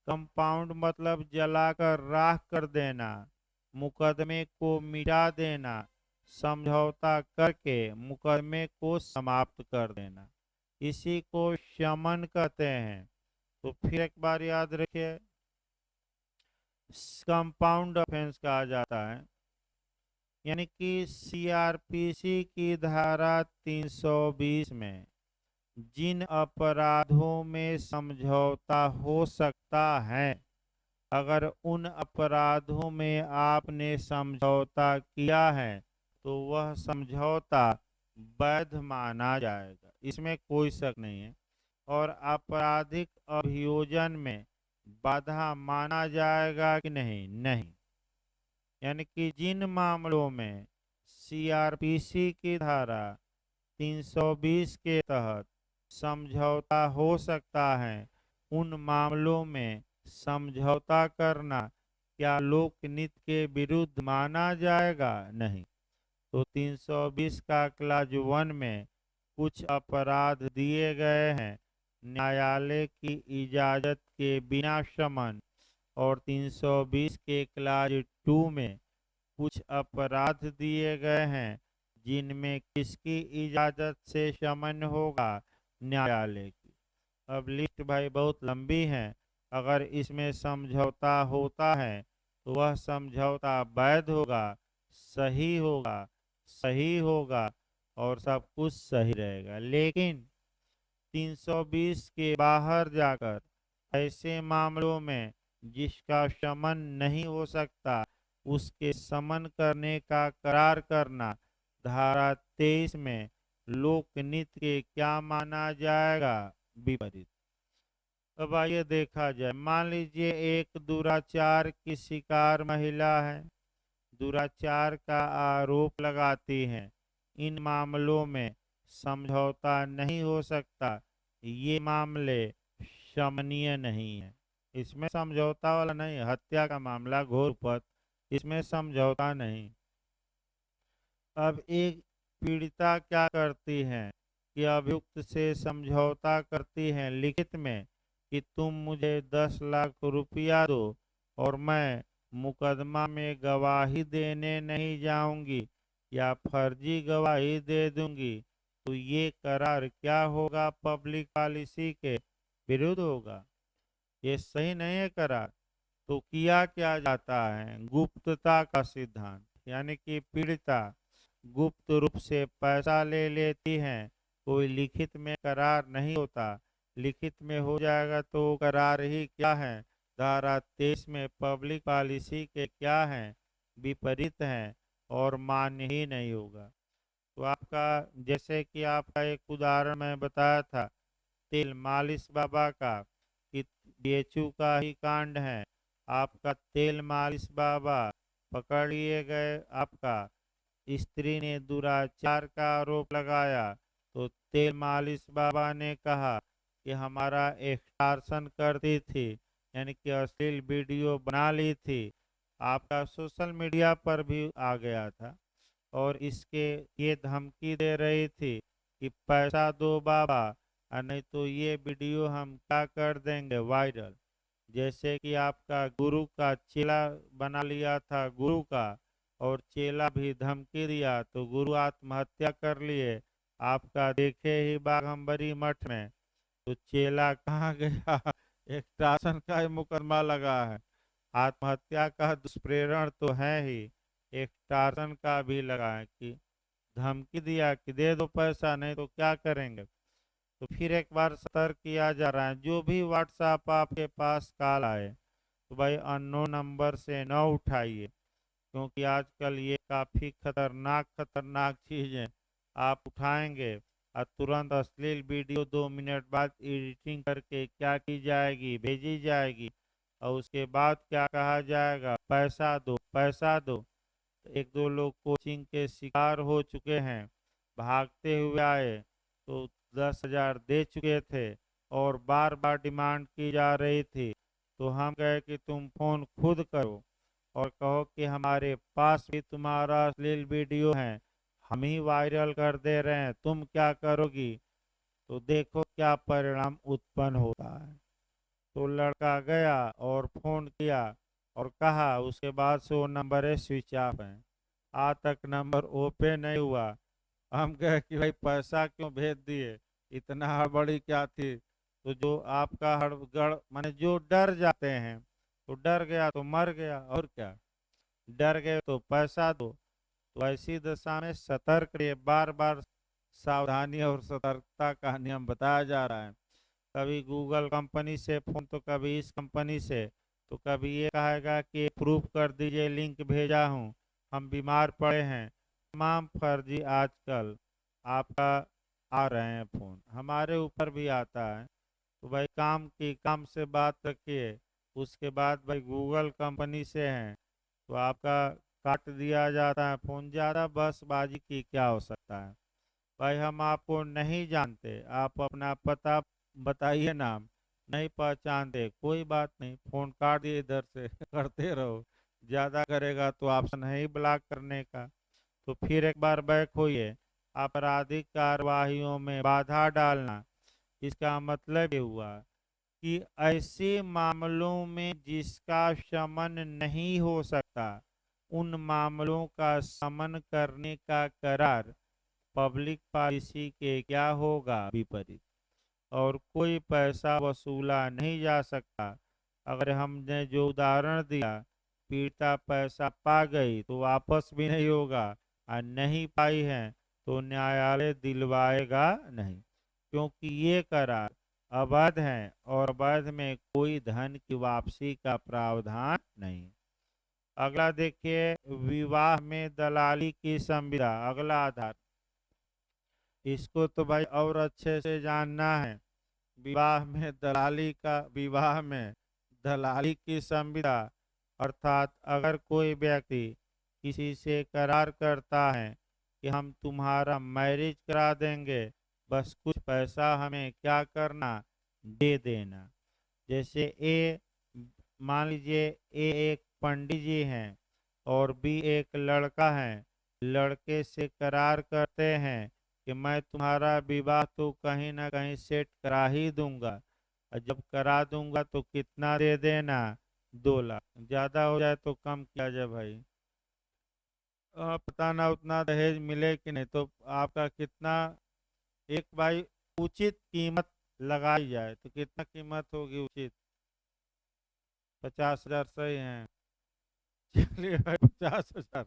कंपाउंड मतलब जलाकर राख कर देना, मुकदमे को मिटा देना, समझौता करके मुकदमे को समाप्त कर देना, इसी को शमन कहते हैं। तो फिर एक बार याद रखिए, कंपाउंड ऑफेंस कहा जाता है, यानी कि सीआरपीसी की धारा 320 में जिन अपराधों में समझौता हो सकता है, अगर उन अपराधों में आपने समझौता किया है तो वह समझौता वैध माना जाएगा, इसमें कोई शक नहीं है। और आपराधिक अभियोजन में बाधा माना जाएगा कि नहीं? नहीं। यानी कि जिन मामलों में सीआरपीसी की धारा 320 के तहत समझौता हो सकता है, उन मामलों में समझौता करना क्या लोकनीति के विरुद्ध माना जाएगा? नहीं। तो 320 का क्लाज 1 में कुछ अपराध दिए गए हैं न्यायालय की इजाजत के बिना शमन, और 320 के क्लाज 2 में कुछ अपराध दिए गए हैं जिनमें किसकी इजाजत से शमन होगा? न्यायालय की। अब लिस्ट भाई बहुत लंबी है, अगर इसमें समझौता होता है तो वह समझौता वैध होगा, सही होगा और सब कुछ सही रहेगा। लेकिन 320 के बाहर जाकर ऐसे मामलों में जिसका शमन नहीं हो सकता, उसके समन करने का करार करना धारा 23 में लोकनीति के क्या माना जाएगा? विपरीत। अब आइए देखा जाए, मान लीजिए एक दुराचार की शिकार महिला है, दुराचार का आरोप लगाती हैं, इन मामलों में समझौता नहीं हो सकता, ये मामले शमनीय नहीं है। इसमें समझौता वाला नहीं, हत्या का मामला, घोर उपद्रव, इसमें समझौता नहीं। अब एक पीड़िता क्या करती है कि अभियुक्त से समझौता करती है लिखित में कि तुम मुझे 10 लाख रुपया दो और मैं मुकदमा में गवाही देने नहीं जाऊंगी या फर्जी गवाही दे दूंगी। तो ये करार क्या होगा? पब्लिक पॉलिसी के विरुद्ध होगा, ये सही नहीं है करार। तो किया क्या जाता है? गुप्तता का सिद्धांत, यानी कि पीड़िता गुप्त रूप से पैसा ले लेती हैं, कोई लिखित में करार नहीं होता, लिखित में हो जाएगा तो करार ही क्या है। धारा 23 में पब्लिक पॉलिसी के क्या है, विपरीत हैं और मान्य ही नहीं होगा। तो आपका, जैसे कि आपका एक उदाहरण मैं बताया था तेल मालिश बाबा का, कि बीएचयू का ही कांड है। आपका तेल मालिश बाबा पकड़ लिए गए, आपका स्त्री ने दुराचार का आरोप लगाया तो तेल मालिश बाबा ने कहा कि हमारा एक्सटॉर्शन करती थी, यानी कि अश्लील वीडियो बना ली थी। आपका सोशल मीडिया पर भी आ गया था और इसके ये धमकी दे रही थी कि पैसा दो बाबा, और नहीं तो ये वीडियो हम क्या कर देंगे वायरल। जैसे कि आपका गुरु का चेला बना लिया था गुरु का, और चेला भी धमकी दिया तो गुरु आत्महत्या कर लिए। आपका देखे ही बाघम्बरी मठ में, तो चेला कहाँ गया एक शासन का ही मुकदमा लगा है। आत्महत्या का दुष्प्रेरण तो है ही, एक टार्जन का भी लगा है कि धमकी दिया कि दे दो पैसा, नहीं तो क्या करेंगे। तो फिर एक बार सतर्क किया जा रहा है, जो भी व्हाट्सएप आपके पास कॉल आए तो भाई अननोन नंबर से न उठाइए, क्योंकि आजकल ये काफ़ी खतरनाक खतरनाक चीज़ें आप उठाएंगे और तुरंत अश्लील वीडियो 2 मिनट बाद एडिटिंग करके क्या की जाएगी, भेजी जाएगी, और उसके बाद क्या कहा जाएगा, पैसा दो पैसा दो। एक दो लोग कोचिंग के शिकार हो चुके हैं, भागते हुए आए तो 10,000 दे चुके थे और बार बार डिमांड की जा रही थी। तो हम कहे कि तुम फोन खुद करो और कहो कि हमारे पास भी तुम्हारा अश्लील वीडियो है, हम ही वायरल कर दे रहे हैं, तुम क्या करोगी। तो देखो क्या परिणाम उत्पन्न होता है। तो लड़का गया और फोन किया और कहा, उसके बाद से वो नंबर है स्विच ऑफ है, आज तक नंबर ओपन नहीं हुआ। हम कहे कि भाई पैसा क्यों भेज दिए, इतना हड़बड़ी क्या थी। तो जो आपका हड़बड़ माने जो डर जाते हैं, तो डर गया तो मर गया, और क्या, डर गए तो पैसा दो। तो ऐसी दशा में सतर्क रहिए, बार बार सावधानी और सतर्कता का नियम बताया जा रहा है। कभी गूगल कंपनी से फोन तो कभी इस कंपनी से, तो कभी ये कहेगा कि प्रूफ कर दीजिए, लिंक भेजा हूँ, हम बीमार पड़े हैं। तमाम फर्जी आजकल आपका आ रहे हैं फोन, हमारे ऊपर भी आता है। तो भाई काम से बात रखिए। उसके बाद भाई गूगल कंपनी से हैं तो आपका काट दिया जाता है फोन, ज़्यादा बसबाजी की क्या हो सकता है। भाई हम आपको नहीं जानते, आप अपना पता बताइए, नाम नहीं पहचानते, कोई बात नहीं, फोन काट दिए इधर से करते रहो। ज़्यादा करेगा तो ऑप्शन है ही ब्लॉक करने का। तो फिर एक बार बैक होइए। आपराधिक कार्रवाइयों में बाधा डालना, इसका मतलब ये हुआ कि ऐसे मामलों में जिसका शमन नहीं हो सकता, उन मामलों का शमन करने का करार पब्लिक पॉलिसी के क्या होगा, विपरीत, और कोई पैसा वसूला नहीं जा सकता। अगर हमने जो उदाहरण दिया, पीड़िता पैसा पा गई तो वापस भी नहीं होगा, और नहीं पाई है तो न्यायालय दिलवाएगा नहीं, क्योंकि ये करार अवैध है और अवैध में कोई धन की वापसी का प्रावधान नहीं। अगला देखिए, विवाह में दलाली की संविदा, अगला आधार। इसको तो भाई और अच्छे से जानना है। विवाह में दलाली की संविदा, अर्थात अगर कोई व्यक्ति किसी से करार करता है कि हम तुम्हारा मैरिज करा देंगे, बस कुछ पैसा हमें क्या करना, दे देना। जैसे ए, मान लीजिए ए एक पंडित जी हैं और बी एक लड़का है। लड़के से करार करते हैं कि मैं तुम्हारा विवाह तो कहीं ना कहीं सेट करा ही दूंगा, और जब करा दूंगा तो कितना दे देना, 2 लाख, ज्यादा हो जाए तो कम किया जाए भाई। पता ना उतना दहेज मिले कि नहीं, तो आपका कितना, एक भाई उचित कीमत लगाई जाए तो कितना कीमत होगी उचित, 50,000 सही है। चलिए भाई 50,000।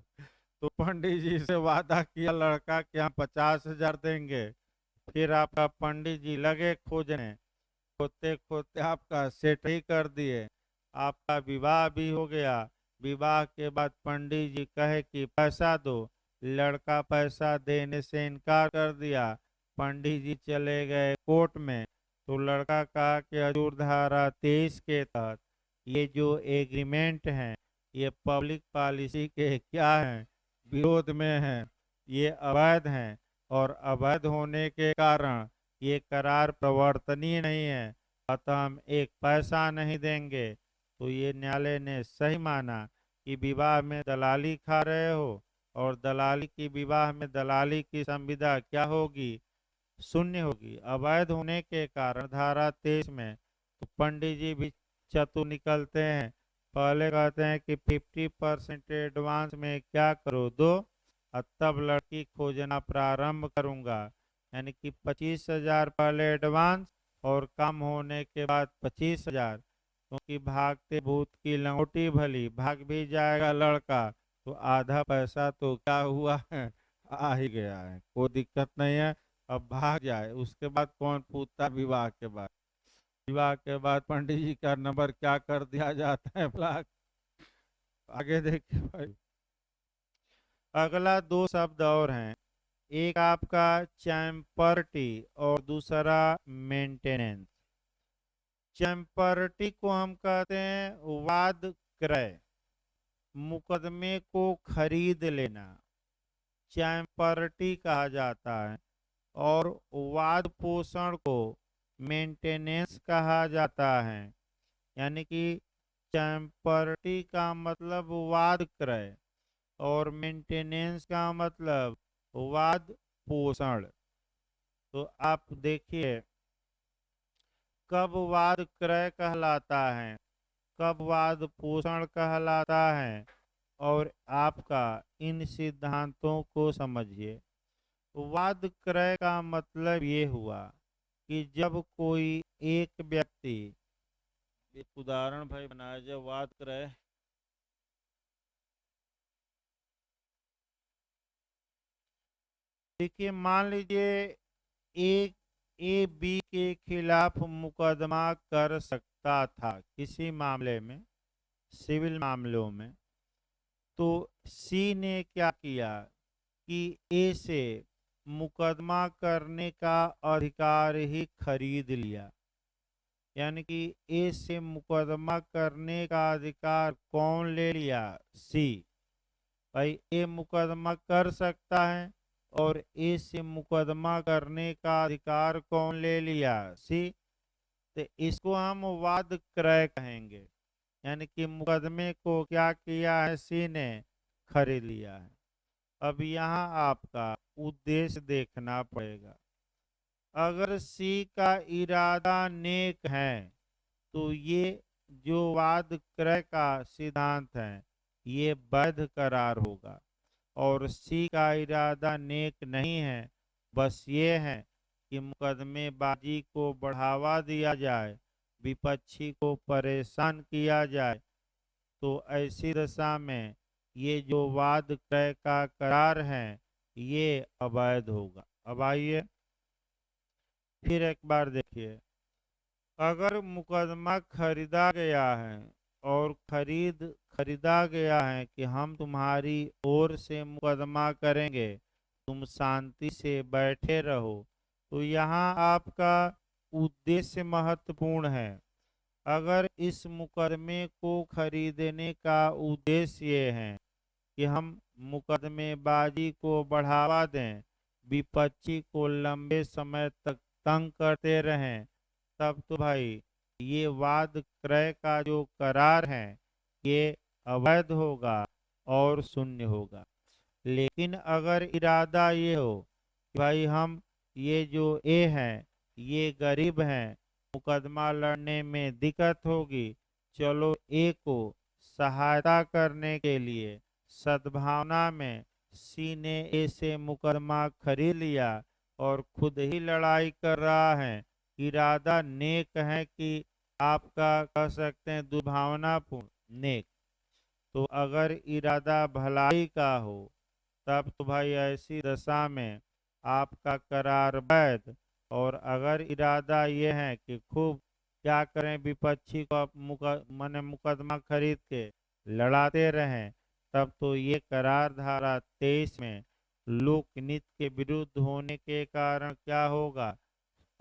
तो पंडित जी से वादा किया लड़का कि हम 50,000 देंगे। फिर आपका पंडित जी लगे खोजने खोदते खोदते आपका सेट ही कर दिए, आपका विवाह भी हो गया। विवाह के बाद पंडित जी कहे कि पैसा दो, लड़का पैसा देने से इनकार कर दिया। पंडित जी चले गए कोर्ट में, तो लड़का कहा कि हजूर धारा 23 के तहत ये जो एग्रीमेंट हैं ये पब्लिक पॉलिसी के क्या हैं, विरोध में हैं, ये अवैध हैं, और अवैध होने के कारण ये करार प्रवर्तनीय नहीं है, अतः हम एक पैसा नहीं देंगे। तो ये न्यायालय ने सही माना कि विवाह में दलाली खा रहे हो, और दलाली की विवाह में दलाली की संविदा क्या होगी, शून्य होगी। अवैध होने के कारण धारा 23 में तो पंडित जी भी चतुर निकलते हैं। पहले कहते हैं कि 50% एडवांस में क्या करो दो, और तब लड़की खोजना प्रारंभ करूंगा। यानी कि 25,000 पहले एडवांस, और कम होने के बाद 25,000। क्योंकि भागते भूत की लंगोटी भली, भाग भी जाएगा लड़का तो आधा पैसा तो क्या हुआ है, आ ही गया है, कोई दिक्कत नहीं है। अब भाग जाए उसके बाद कौन पूछता, विवाह के बाद। विवाह के बाद पंडित जी का नंबर क्या कर दिया जाता है, ब्लॉक। आगे देखिए भाई, अगला दो शब्द और हैं। एक आपका चैम्पर्टी और दूसरा मेंटेनेंस। चैम्पर्टी को हम कहते हैं वाद क्रय, मुकदमे को खरीद लेना, चैम्पर्टी कहा जाता है। और वाद पोषण को मेंटेनेंस कहा जाता है। यानी कि चैम्पर्टी का मतलब वाद क्रय, और मेंटेनेंस का मतलब वाद पोषण। तो आप देखिए, कब वाद क्रय कहलाता है, कब वाद पोषण कहलाता है, और आपका इन सिद्धांतों को समझिए। वाद क्रय का मतलब ये हुआ कि जब कोई एक व्यक्ति, एक उदाहरण भाई बनाया जाए वाद क्रय। देखिए, मान लीजिए एक ए बी के खिलाफ मुकदमा कर सकता था किसी मामले में, सिविल मामलों में। तो सी ने क्या किया कि ए से मुकदमा करने का अधिकार ही खरीद लिया। यानी कि ए से मुकदमा करने का अधिकार कौन ले लिया, सी। भाई ए मुकदमा कर सकता है, और ए से मुकदमा करने का अधिकार कौन ले लिया, सी। तो इसको हम वाद क्रय कहेंगे। यानी कि मुकदमे को क्या किया है, सी ने खरीद लिया है। अब यहाँ आपका उद्देश्य देखना पड़ेगा। अगर सी का इरादा नेक है तो ये जो वाद क्रय का सिद्धांत है ये वैध करार होगा। और सी का इरादा नेक नहीं है, बस ये है कि मुकदमेबाजी को बढ़ावा दिया जाए, विपक्षी को परेशान किया जाए। तो ऐसी दशा में ये जो वाद क्रय का करार है ये अवैध होगा। अब आइए फिर एक बार देखिए, अगर मुकदमा खरीदा गया है, और खरीदा गया है कि हम तुम्हारी ओर से मुकदमा करेंगे, तुम शांति से बैठे रहो, तो यहाँ आपका उद्देश्य महत्वपूर्ण है। अगर इस मुकदमे को खरीदने का उद्देश्य ये है कि हम मुकदमेबाजी को बढ़ावा दें, विपक्षी को लंबे समय तक तंग करते रहें, तब तो भाई ये वाद क्रय का जो करार है ये अवैध होगा और शून्य होगा। लेकिन अगर इरादा ये हो कि भाई हम, ये जो ए हैं ये गरीब हैं, मुकदमा लड़ने में दिक्कत होगी, चलो ए को सहायता करने के लिए सद्भावना में सी ने ए से मुकदमा खरीद लिया, और खुद ही लड़ाई कर रहा है। इरादा नेक है कि आपका कह सकते हैं दुर्भावनापूर्ण, नेक। तो अगर इरादा भलाई का हो तब तो भाई ऐसी दशा में आपका करार वैध। और अगर इरादा ये है कि खूब क्या करें, विपक्षी को माने मुकदमा खरीद के लड़ाते रहें, तब तो ये करार धारा 23 में लोकनीति के विरुद्ध होने के कारण क्या होगा,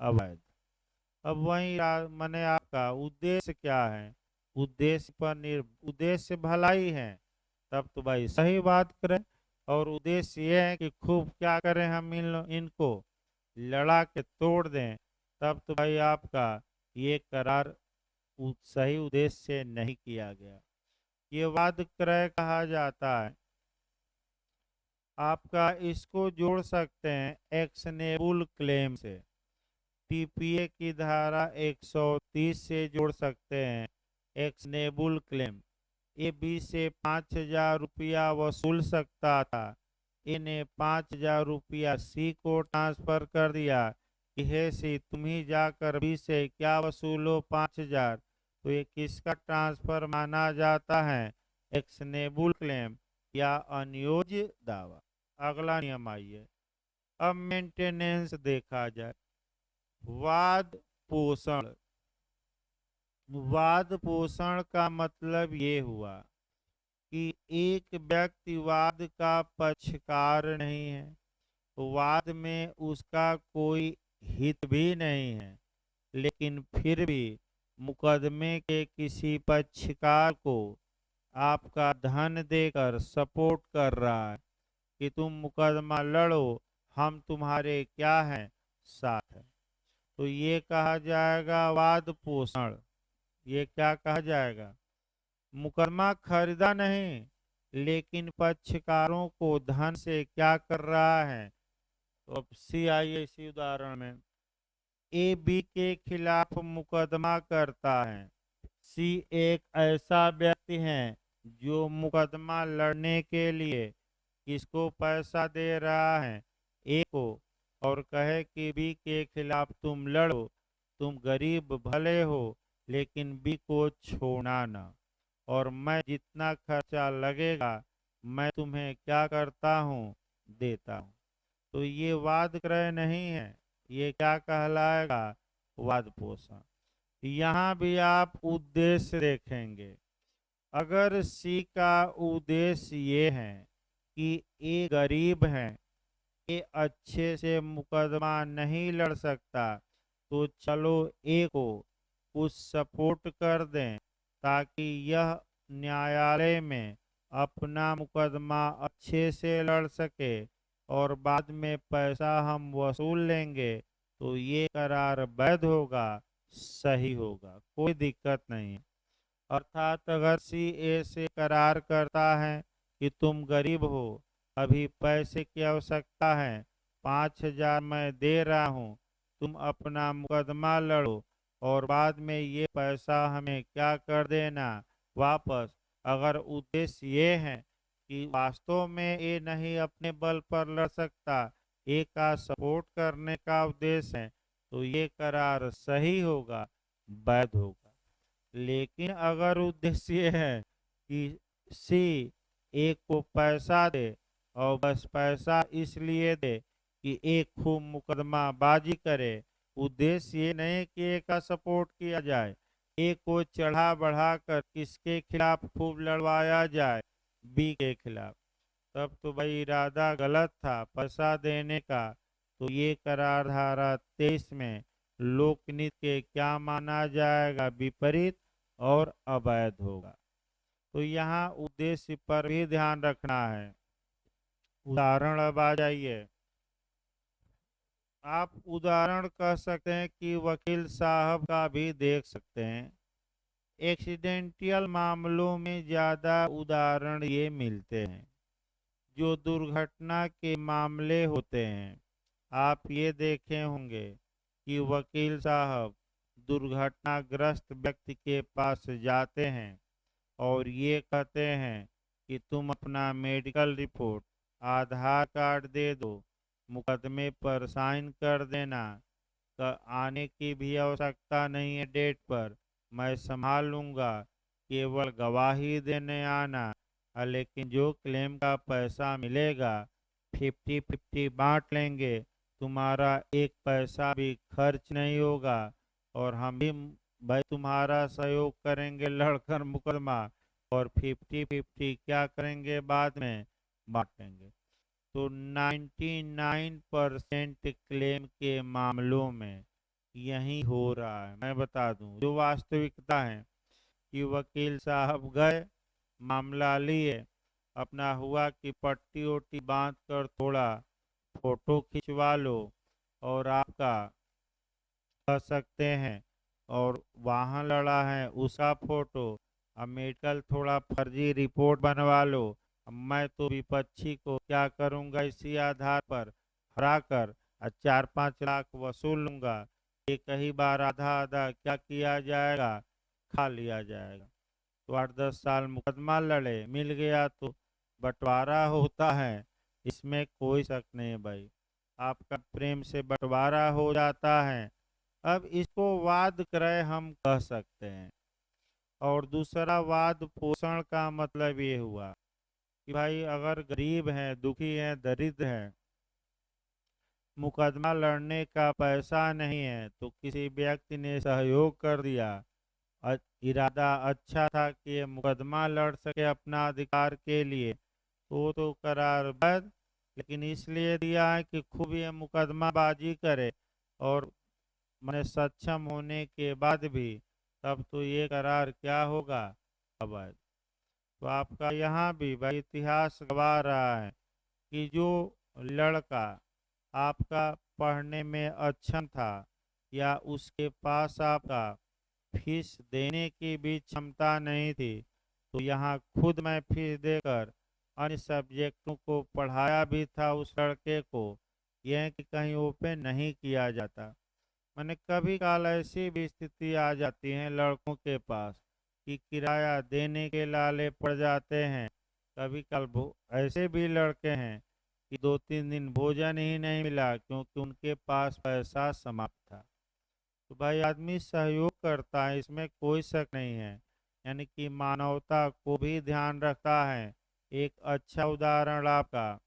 अवैध। अब वही माने आपका उद्देश्य क्या है, उद्देश्य भलाई है, तब तो भाई सही बात करें। और उद्देश्य ये है कि खूब क्या करें, हम इनको लड़ा के तोड़ दें, तब तो भाई आपका ये करार सही उद्देश्य से नहीं किया गया। ये वाद क्रय कहा जाता है। आपका इसको जोड़ सकते हैं एक्शनेबल क्लेम से, टीपीए की धारा 130 से जोड़ सकते हैं एक्शनेबल क्लेम। ए बी से 5,000 रुपया वसूल सकता था, ए ने 5,000 रुपया सी को ट्रांसफर कर दिया कि हे सी तुम ही जाकर बी से क्या वसूलो 5,000। तो ये किसका ट्रांसफर माना जाता है, एक्शनेबल क्लेम या अनियोज्य दावा। अगला नियम आइए, अब मेंटेनेंस देखा जाए। वाद पोषण, वाद पोषण का मतलब ये हुआ कि एक व्यक्ति वाद का पक्षकार नहीं है, वाद में उसका कोई हित भी नहीं है, लेकिन फिर भी मुकदमे के किसी पक्षकार को आपका धन देकर सपोर्ट कर रहा है कि तुम मुकदमा लड़ो, हम तुम्हारे क्या हैं, साथ हैं। तो ये कहा जाएगा वाद पोषण। ये क्या कहा जाएगा, मुकदमा खरीदा नहीं, लेकिन पक्षकारों को धन से क्या कर रहा है। तो अब सी आइए इसी उदाहरण में, ए बी के खिलाफ मुकदमा करता है। सी एक ऐसा व्यक्ति है जो मुकदमा लड़ने के लिए किसको पैसा दे रहा है, ए को, और कहे कि बी के खिलाफ तुम लड़ो, तुम गरीब भले हो लेकिन बी को छोड़ना ना, और मैं जितना खर्चा लगेगा मैं तुम्हें क्या करता हूँ, देता हूँ। तो ये वाद क्रय नहीं है, ये क्या कहलाएगा, वाद पोषण। यहाँ भी आप उद्देश्य देखेंगे, अगर सी का उद्देश्य ये है कि ए गरीब है, ए अच्छे से मुकदमा नहीं लड़ सकता, तो चलो ए को कुछ सपोर्ट कर दें ताकि यह न्यायालय में अपना मुकदमा अच्छे से लड़ सके और बाद में पैसा हम वसूल लेंगे, तो ये करार वैध होगा, सही होगा, कोई दिक्कत नहीं। अर्थात अगर सी ए से करार करता है कि तुम गरीब हो, अभी पैसे की आवश्यकता है, 5,000 मैं दे रहा हूँ, तुम अपना मुकदमा लड़ो और बाद में ये पैसा हमें क्या कर देना, वापस। अगर उद्देश्य ये है कि वास्तव में ये नहीं अपने बल पर लड़ सकता, ए का सपोर्ट करने का उद्देश्य है, तो ये करार सही होगा, वैध होगा। लेकिन अगर उद्देश्य है कि सी ए को पैसा दे और बस पैसा इसलिए दे कि एक खूब मुकदमा बाजी करे, उद्देश्य ये नहीं कि ए का सपोर्ट किया जाए, ए को चढ़ा बढ़ा कर किसके खिलाफ खूब लड़वाया जाए, बी के खिलाफ, तब तो भाई इरादा गलत था पैसा देने का। तो ये करार धारा 23 में लोकनीति के क्या माना जाएगा, विपरीत और अवैध होगा। तो यहाँ उद्देश्य पर भी ध्यान रखना है। उदाहरण अब आ जाइए, आप उदाहरण कह सकते हैं कि वकील साहब का भी देख सकते हैं। एक्सीडेंटियल मामलों में ज़्यादा उदाहरण ये मिलते हैं, जो दुर्घटना के मामले होते हैं। आप ये देखे होंगे कि वकील साहब दुर्घटनाग्रस्त व्यक्ति के पास जाते हैं और ये कहते हैं कि तुम अपना मेडिकल रिपोर्ट, आधार कार्ड दे दो, मुकदमे पर साइन कर देना, आने की भी आवश्यकता नहीं है डेट पर, मैं संभाल लूँगा, केवल गवाही देने आना, लेकिन जो क्लेम का पैसा मिलेगा 50-50 बांट लेंगे, तुम्हारा एक पैसा भी खर्च नहीं होगा और हम भी भाई तुम्हारा सहयोग करेंगे लड़कर मुकदमा, और 50-50 क्या करेंगे बाद में, बांटेंगे। तो 99% क्लेम के मामलों में यही हो रहा है। मैं बता दूं जो वास्तविकता है कि वकील साहब गए, मामला लिए, अपना हुआ कि पट्टी ओटी बांध कर थोड़ा फोटो खिंचवा लो, और आपका कह सकते हैं, और वहाँ लड़ा है उसका फोटो, अब मेडिकल थोड़ा फर्जी रिपोर्ट बनवा लो। अब मैं तो विपक्षी को क्या करूंगा, इसी आधार पर हरा कर 4-5 लाख वसूल लूंगा। एक ही बार आधा आधा क्या किया जाएगा, खा लिया जाएगा। तो 8-10 साल मुकदमा लड़े, मिल गया तो बंटवारा होता है, इसमें कोई शक नहीं है भाई। आपका प्रेम से बंटवारा हो जाता है। अब इसको वाद क्रय हम कह सकते हैं। और दूसरा वाद पोषण का मतलब ये हुआ कि भाई अगर गरीब हैं, दुखी हैं, दरिद्र हैं, मुकदमा लड़ने का पैसा नहीं है, तो किसी व्यक्ति ने सहयोग कर दिया, इरादा अच्छा था कि ये मुकदमा लड़ सके अपना अधिकार के लिए, तो करारबद्ध, लेकिन इसलिए दिया है कि खूब ये मुकदमाबाजी करे, और मैंने सक्षम होने के बाद भी, तब तो ये करार क्या होगा, अवैध। तो आपका यहाँ भी भाई इतिहास गवा रहा है कि जो लड़का आपका पढ़ने में अक्षम था, या उसके पास आपका फीस देने की भी क्षमता नहीं थी, तो यहाँ खुद मैं फीस देकर अन्य सब्जेक्टों को पढ़ाया भी था उस लड़के को, यह कि कहीं ओपन नहीं किया जाता। मैंने कभी काल ऐसी भी स्थिति आ जाती है लड़कों के पास कि किराया देने के लाले पड़ जाते हैं। कभी काल ऐसे भी लड़के हैं कि 2-3 दिन भोजन ही नहीं मिला क्योंकि उनके पास पैसा समाप्त था। तो भाई आदमी सहयोग करता है, इसमें कोई शक नहीं है, यानी कि मानवता को भी ध्यान रखता है। एक अच्छा उदाहरण आपका,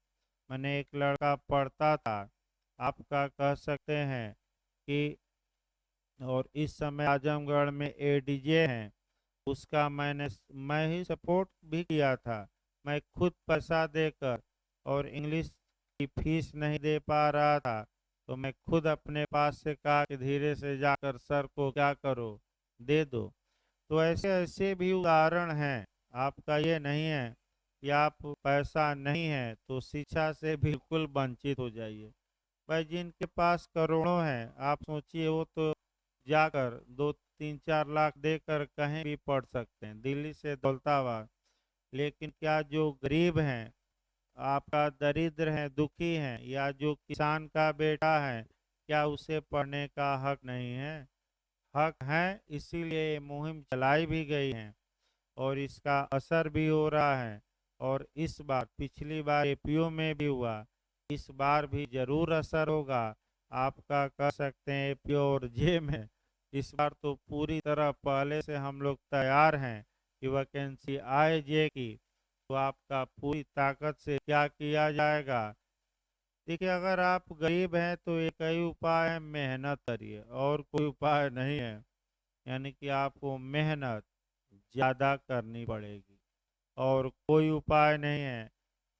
मैंने एक लड़का पढ़ता था, आपका कह सकते हैं कि, और इस समय आजमगढ़ में एडीजे हैं, उसका मैं ही सपोर्ट भी किया था। मैं खुद पैसा देकर, और इंग्लिश की फीस नहीं दे पा रहा था, तो मैं खुद अपने पास से कहा कि धीरे से जाकर सर को क्या करो, दे दो। तो ऐसे ऐसे भी उदाहरण हैं। आपका ये नहीं है कि आप पैसा नहीं है तो शिक्षा से बिल्कुल वंचित हो जाइए। भाई जिनके पास करोड़ों हैं, आप सोचिए, वो तो जाकर 2-3-4 लाख देकर कहीं भी पढ़ सकते हैं, दिल्ली से दौलताबाद। लेकिन क्या जो गरीब हैं, आपका दरिद्र हैं, दुखी हैं, या जो किसान का बेटा है, क्या उसे पढ़ने का हक नहीं है? हक है, इसीलिए ये मुहिम चलाई भी गई है, और इसका असर भी हो रहा है। और इस बार, पिछली बार एपीओ में भी हुआ, इस बार भी जरूर असर होगा। आपका कह सकते हैं एपीओ और जे में इस बार तो पूरी तरह पहले से हम लोग तैयार हैं कि वैकेंसी आए जे की, तो आपका पूरी ताकत से क्या किया जाएगा। देखिए अगर आप गरीब हैं तो एक ही उपाय है, मेहनत करिए, और कोई उपाय नहीं है। यानी कि आपको मेहनत ज़्यादा करनी पड़ेगी, और कोई उपाय नहीं है।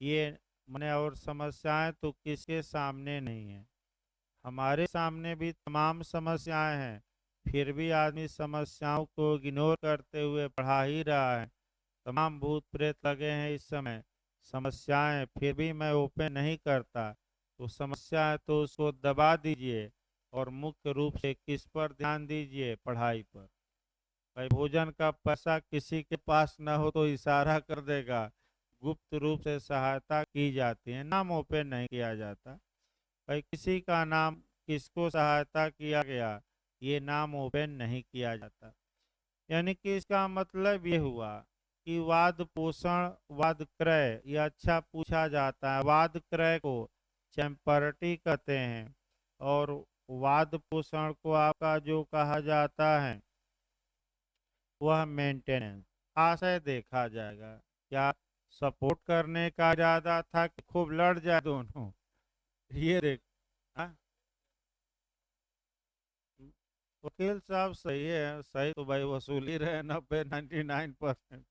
ये मैंने, और समस्याएं तो किसके सामने नहीं है, हमारे सामने भी तमाम समस्याएं हैं, फिर भी आदमी समस्याओं को इग्नोर करते हुए बढ़ा ही रहा है। तमाम भूत प्रेत लगे हैं इस समय, समस्याएं फिर भी मैं ओपन नहीं करता। तो समस्या है तो उसको दबा दीजिए, और मुख्य रूप से किस पर ध्यान दीजिए, पढ़ाई पर। भाई भोजन का पैसा किसी के पास न हो तो इशारा कर देगा, गुप्त रूप से सहायता की जाती है, नाम ओपन नहीं किया जाता। भाई किसी का नाम, किसको सहायता किया गया, ये नाम ओपन नहीं किया जाता। यानी कि इसका मतलब ये हुआ कि वाद पोषण, वाद क्रय, ये अच्छा पूछा जाता है। वाद क्रय को चैम्पर्टी कहते हैं, और वाद पोषण को आपका जो कहा जाता है वह मेंटेनेंस। आशय देखा जाएगा, क्या सपोर्ट करने का इरादा था कि खूब लड़ जाए दोनों, ये देख। हाँ? वकील साहब सही है, सही तो भाई वसूल ही रहे 90-99%।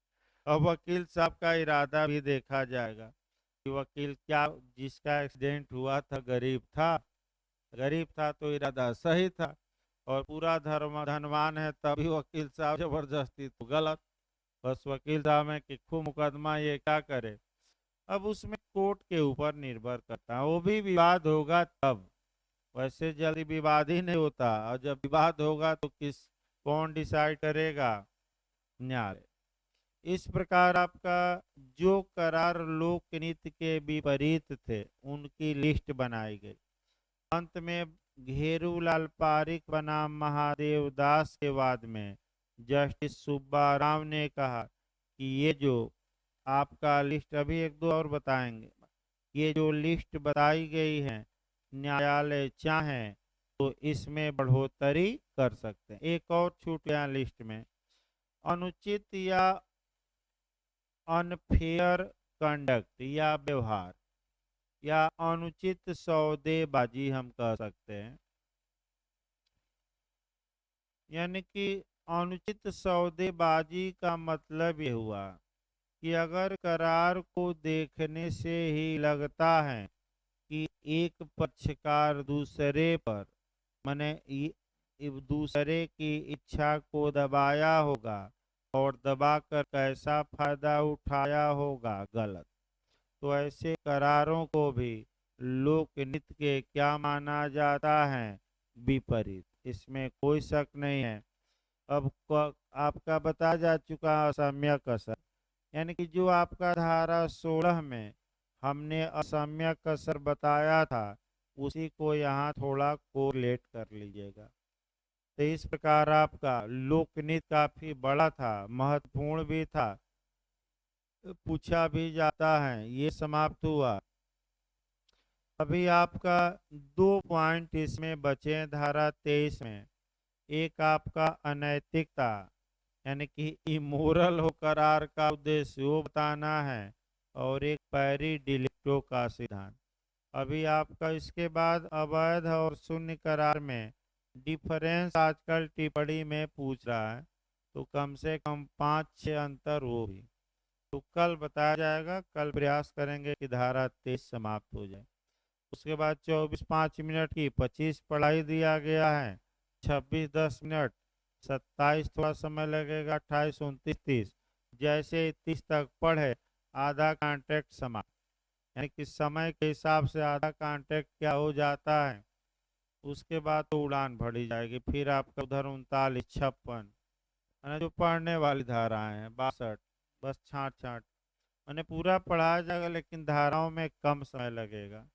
अब वकील साहब का इरादा भी देखा जाएगा कि वकील क्या, जिसका एक्सीडेंट हुआ था गरीब था, गरीब था तो इरादा सही था, और पूरा धर्म धनवान है तभी वकील साहब जबरदस्ती, तो गलत। बस वकील साहब है कि खूब मुकदमा ये क्या करे। अब उसमें कोर्ट के ऊपर निर्भर करता है, वो भी विवाद होगा तब, वैसे जल्दी विवाद ही नहीं होता, और जब विवाद होगा तो कौन डिसाइड करेगा? न्यायालय। इस प्रकार आपका जो करार लोक नीति के विपरीत थे उनकी लिस्ट बनाई गई। अंत में घेरूलाल पारिक बनाम महादेव दास के वाद में जस्टिस सुब्बा राव ने कहा कि ये जो आपका लिस्ट, अभी एक दो और बताएंगे, ये जो लिस्ट बताई गई है न्यायालय चाहे तो इसमें बढ़ोतरी कर सकते हैं। एक और छूट यहाँ लिस्ट में, अनुचित या अनफेयर कंडक्ट या व्यवहार या अनुचित सौदेबाजी हम कह सकते हैं। यानी कि अनुचित सौदेबाजी का मतलब ये हुआ कि अगर करार को देखने से ही लगता है कि एक पक्षकार दूसरे पर, माने दूसरे की इच्छा को दबाया होगा और दबाकर कैसा फायदा उठाया होगा, गलत, तो ऐसे करारों को भी लोकनीति के क्या माना जाता है? विपरीत। इसमें कोई शक नहीं है। अब आपका बता जा चुका असम्यक असर, यानी कि जो आपका धारा 16 में हमने असम्यक असर बताया था उसी को यहाँ थोड़ा कोरिलेट कर लीजिएगा। तो इस प्रकार आपका लोकनीति काफी बड़ा था, महत्वपूर्ण भी था, पूछा भी जाता है, ये समाप्त हुआ। अभी आपका 2 पॉइंट इसमें बचे हैं धारा 23 में। एक आपका अनैतिकता, यानी कि इमोरल हो करार का उद्देश्य वो बताना है, और एक पैरी डिलिक्टो का सिद्धांत। अभी आपका इसके बाद अवैध और शून्य करार में डिफरेंस आजकल टिप्पणी में पूछ रहा है, तो कम से कम 5-6 अंतर वो भी तो कल बताया जाएगा। कल प्रयास करेंगे कि धारा 23 समाप्त हो जाए। उसके बाद 24 5 मिनट की 25 पढ़ाई दिया गया है, 26 10 मिनट, 27 थोड़ा समय लगेगा, 28 29 30, जैसे 30 तक पढ़े आधा कॉन्ट्रैक्ट समाप्त। यानी कि समय के हिसाब से आधा कॉन्ट्रैक्ट क्या हो जाता है, उसके बाद तो उड़ान भरी जाएगी। फिर आपका उधर 39 56 जो पढ़ने वाली धाराएं हैं 62, बस छांट छांट मैंने पूरा पढ़ाया जाएगा, लेकिन धाराओं में कम समय लगेगा।